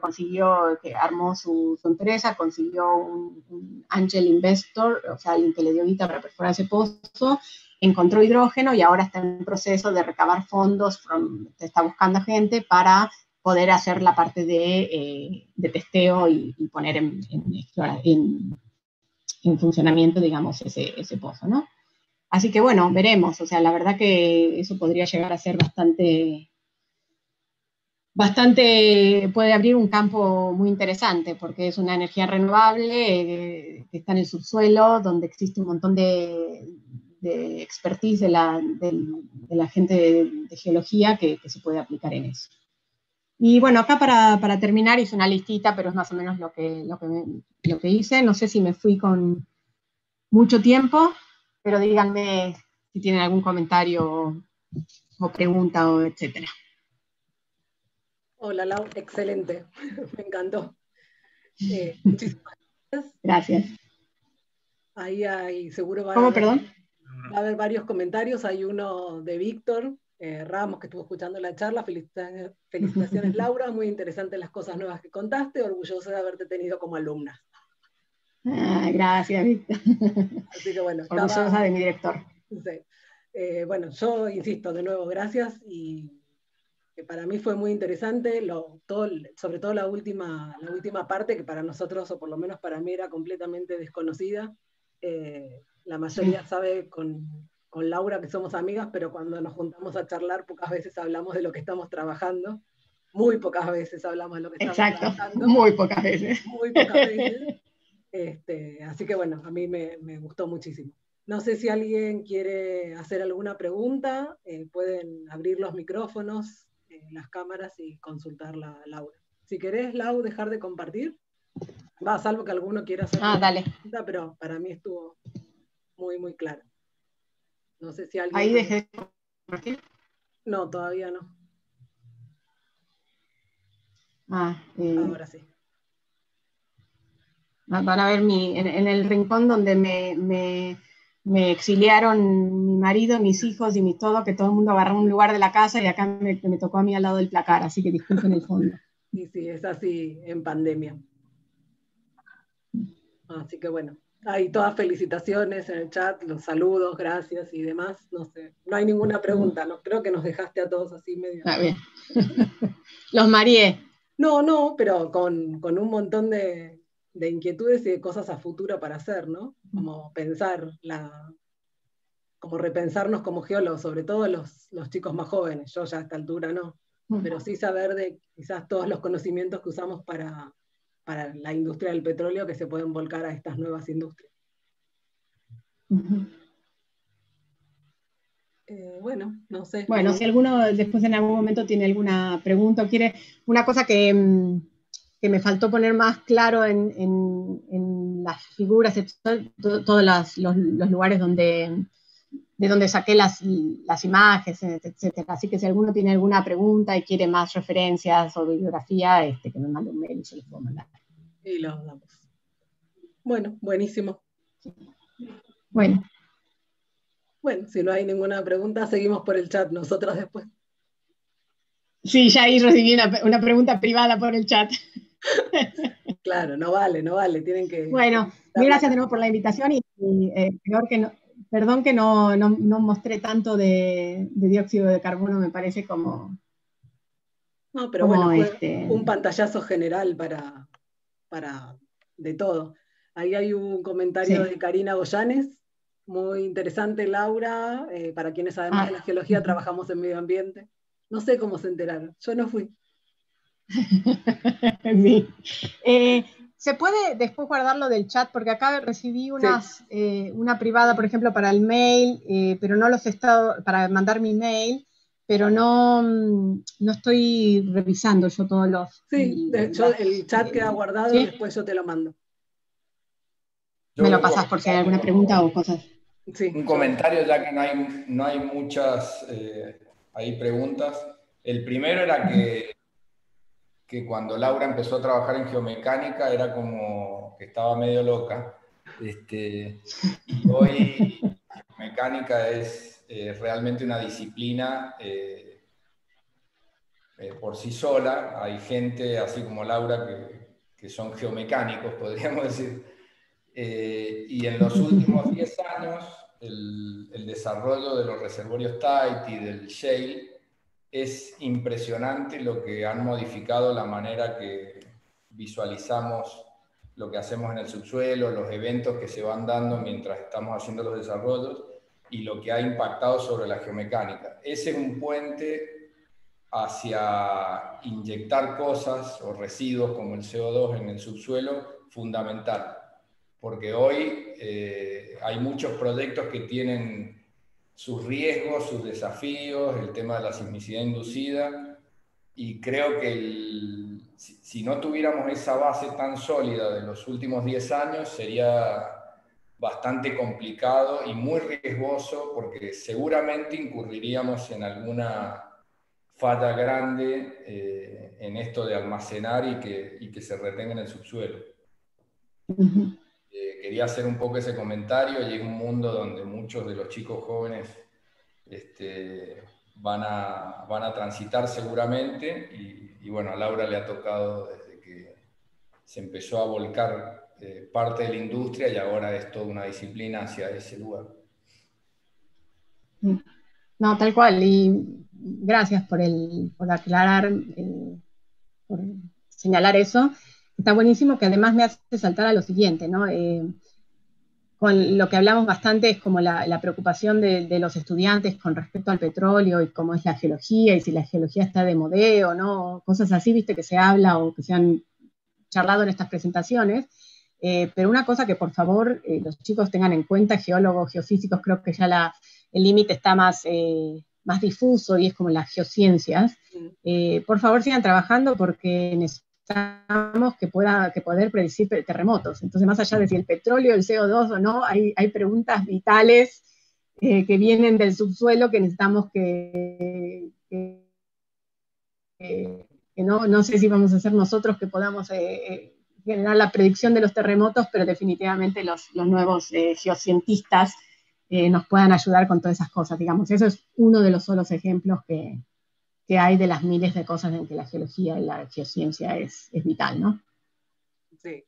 que armó su empresa, consiguió un angel investor, o sea, alguien que le dio guita para perforar ese pozo, encontró hidrógeno y ahora está en proceso de recabar fondos, está buscando gente para poder hacer la parte de testeo y poner en funcionamiento, digamos, ese pozo, ¿no? Así que bueno, veremos. O sea, la verdad que eso podría llegar a ser puede abrir un campo muy interesante, porque es una energía renovable que está en el subsuelo, donde existe un montón de expertise de la gente de geología que se puede aplicar en eso. Y bueno, acá para terminar hice una listita, pero es más o menos lo que hice. No sé si me fui con mucho tiempo, pero díganme si tienen algún comentario o pregunta o etcétera. Hola, Lau, excelente, me encantó. Muchísimas gracias. Gracias. Ahí hay, seguro ¿Cómo, perdón? va a haber varios comentarios. Hay uno de Víctor Ramos, que estuvo escuchando la charla. Felicitaciones, Laura, muy interesantes las cosas nuevas que contaste, orgullosa de haberte tenido como alumna. Gracias, Víctor. Así que bueno, orgullosa de mi director. Sí. Bueno, yo insisto, de nuevo, gracias, y que para mí fue muy interesante, sobre todo la última parte, que para nosotros, o por lo menos para mí, era completamente desconocida. La mayoría sabe con Laura que somos amigas, pero cuando nos juntamos a charlar, pocas veces hablamos de lo que estamos trabajando. Muy pocas veces hablamos de lo que estamos trabajando. Muy pocas veces. Muy pocas veces. Así que bueno, a mí me gustó muchísimo. No sé si alguien quiere hacer alguna pregunta, pueden abrir los micrófonos, las cámaras y consultarla a Laura. Si querés, Lau, dejar de compartir, salvo que alguno quiera hacer dale. pregunta, pero para mí estuvo muy, muy claro. No sé si alguien... Ahí dejé de compartir. No, todavía no. Ahora sí. Van a ver en el rincón donde me exiliaron mi marido, mis hijos y todo, que todo el mundo agarró un lugar de la casa y acá me tocó a mí al lado del placar, así que disculpen el fondo. Sí, es así en pandemia. Así que bueno, hay todas felicitaciones en el chat, los saludos, gracias y demás. No sé, no hay ninguna pregunta, no creo que nos dejaste a todos así medio. Bien. Los mareé. No, pero con un montón de inquietudes y de cosas a futuro para hacer, ¿no? Como como repensarnos como geólogos, sobre todo los chicos más jóvenes. Yo ya a esta altura no, pero sí saber de quizás todos los conocimientos que usamos para la industria del petróleo, que se pueden volcar a estas nuevas industrias. Bueno, no sé. Bueno, si alguno después en algún momento tiene alguna pregunta o quiere una cosa que me faltó poner más claro en las figuras, todos los lugares de donde saqué las imágenes, etcétera. Así que si alguno tiene alguna pregunta y quiere más referencias o bibliografía, que me mande un mail y se los puedo mandar. Y los damos. Bueno, buenísimo. Bueno, si no hay ninguna pregunta, seguimos por el chat nosotros después. Sí, ya ahí recibí una pregunta privada por el chat. Claro, no vale, tienen que... Bueno, mil gracias de nuevo por la invitación y perdón que no mostré tanto de dióxido de carbono, me parece como... No, pero bueno, fue un pantallazo general para de todo. Ahí hay un comentario de Karina Goyanes, muy interesante, Laura, para quienes además de la geología trabajamos en medio ambiente. No sé cómo se enteraron, yo no fui. Sí. ¿Se puede después guardarlo del chat? Porque acá recibí una privada, por ejemplo, para el mail, pero no los he estado, para mandar mi mail, pero no estoy revisando yo todos los... Sí, el chat queda guardado, ¿sí? Después yo te lo mando. Me lo pasas por si hay alguna pregunta o cosas. Sí, un comentario, ya que no hay muchas hay preguntas. El primero era que cuando Laura empezó a trabajar en geomecánica era como que estaba medio loca. Y hoy mecánica es realmente una disciplina por sí sola. Hay gente así como Laura que son geomecánicos, podríamos decir. Y en los últimos 10 años, el desarrollo de los reservorios tight y del shale es impresionante lo que han modificado la manera que visualizamos lo que hacemos en el subsuelo, los eventos que se van dando mientras estamos haciendo los desarrollos y lo que ha impactado sobre la geomecánica. Ese es un puente hacia inyectar cosas o residuos como el CO2 en el subsuelo fundamental, porque hoy hay muchos proyectos que tienen sus riesgos, sus desafíos, el tema de la sismicidad inducida, y creo que si no tuviéramos esa base tan sólida de los últimos 10 años, sería bastante complicado y muy riesgoso, porque seguramente incurriríamos en alguna falla grande en esto de almacenar y que se retenga en el subsuelo. Quería hacer un poco ese comentario, y es un mundo donde muchos de los chicos jóvenes van a transitar seguramente, y bueno, a Laura le ha tocado desde que se empezó a volcar parte de la industria, y ahora es toda una disciplina hacia ese lugar. No, tal cual, y gracias por aclarar, por señalar eso. Está buenísimo, que además me hace saltar a lo siguiente, ¿no? Con lo que hablamos bastante es como la preocupación de los estudiantes con respecto al petróleo y cómo es la geología, y si la geología está de modeo, ¿no? Cosas así, viste, que se habla o que se han charlado en estas presentaciones. Pero una cosa que por favor los chicos tengan en cuenta, geólogos, geofísicos, creo que ya el límite está más difuso, y es como las geociencias. Por favor sigan trabajando, porque necesitamos que poder predecir terremotos. Entonces, más allá de si el petróleo, el CO2 o no, hay preguntas vitales que vienen del subsuelo, que necesitamos que no sé si vamos a ser nosotros que podamos generar la predicción de los terremotos, pero definitivamente los nuevos geocientistas nos puedan ayudar con todas esas cosas, digamos. Eso es uno de los solos ejemplos que hay de las miles de cosas en que la geología y la geociencia es vital, ¿no? Sí,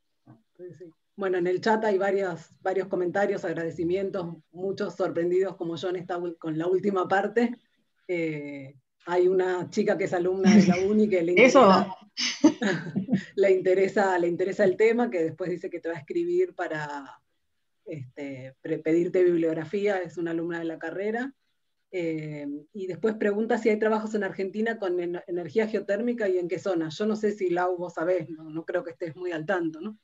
sí. Bueno, en el chat hay varios comentarios, agradecimientos, muchos sorprendidos como yo con la última parte. Hay una chica que es alumna de la uni que le interesa el tema, que después dice que te va a escribir para pedirte bibliografía, es una alumna de la carrera. Y después pregunta si hay trabajos en Argentina con energía geotérmica y en qué zona. Yo no sé si, Lau, vos sabés, no creo que estés muy al tanto, ¿no?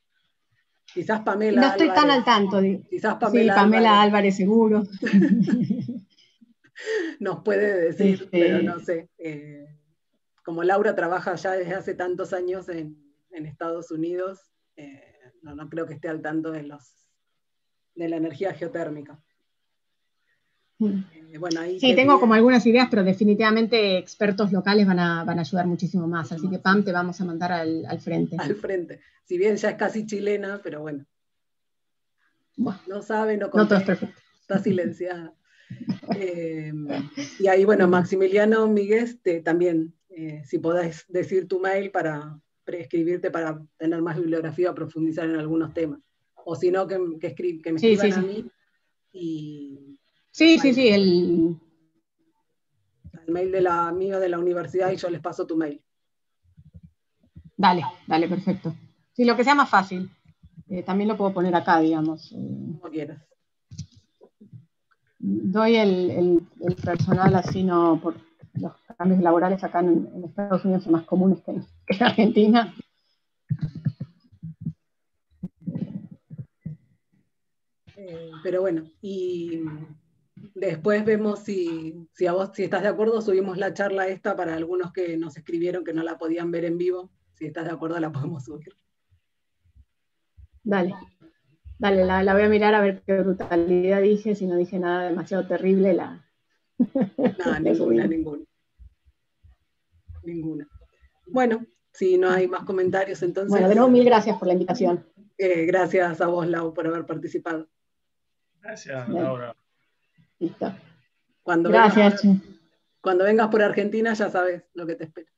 Quizás Pamela No estoy Álvarez, tan al tanto. Quizás Pamela Álvarez seguro. nos puede decir, pero no sé. Como Laura trabaja ya desde hace tantos años en Estados Unidos, no creo que esté al tanto de la energía geotérmica. Bueno, ahí sí, tengo como algunas ideas, pero definitivamente expertos locales van a ayudar muchísimo más. Así que, Pam, te vamos a mandar al frente. Al frente. Si bien ya es casi chilena, pero bueno. No sabe, no contesta, todo es perfecto. Está silenciada. Y ahí, bueno, Maximiliano Míguez, también, si podés decir tu mail para preescribirte, para tener más bibliografía o profundizar en algunos temas. O si no, que me escriban a mí. Y sí, el mail mío de la universidad, y yo les paso tu mail. Dale, perfecto. Sí, lo que sea más fácil. También lo puedo poner acá, digamos. Como quieras. Doy el personal, así no, por los cambios laborales acá en Estados Unidos son más comunes que en Argentina. Pero bueno, y después vemos si estás de acuerdo, subimos la charla esta para algunos que nos escribieron que no la podían ver en vivo. Si estás de acuerdo, la podemos subir. Dale, la voy a mirar a ver qué brutalidad dije, si no dije nada demasiado terrible. No, ninguna. Bueno, si no hay más comentarios, entonces... Bueno, de nuevo, mil gracias por la invitación. Gracias a vos, Lau, por haber participado. Gracias, Laura. Listo. Cuando vengas por Argentina, ya sabes lo que te espera.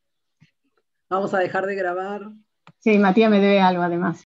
Vamos a dejar de grabar. Sí, Matías me debe algo, además.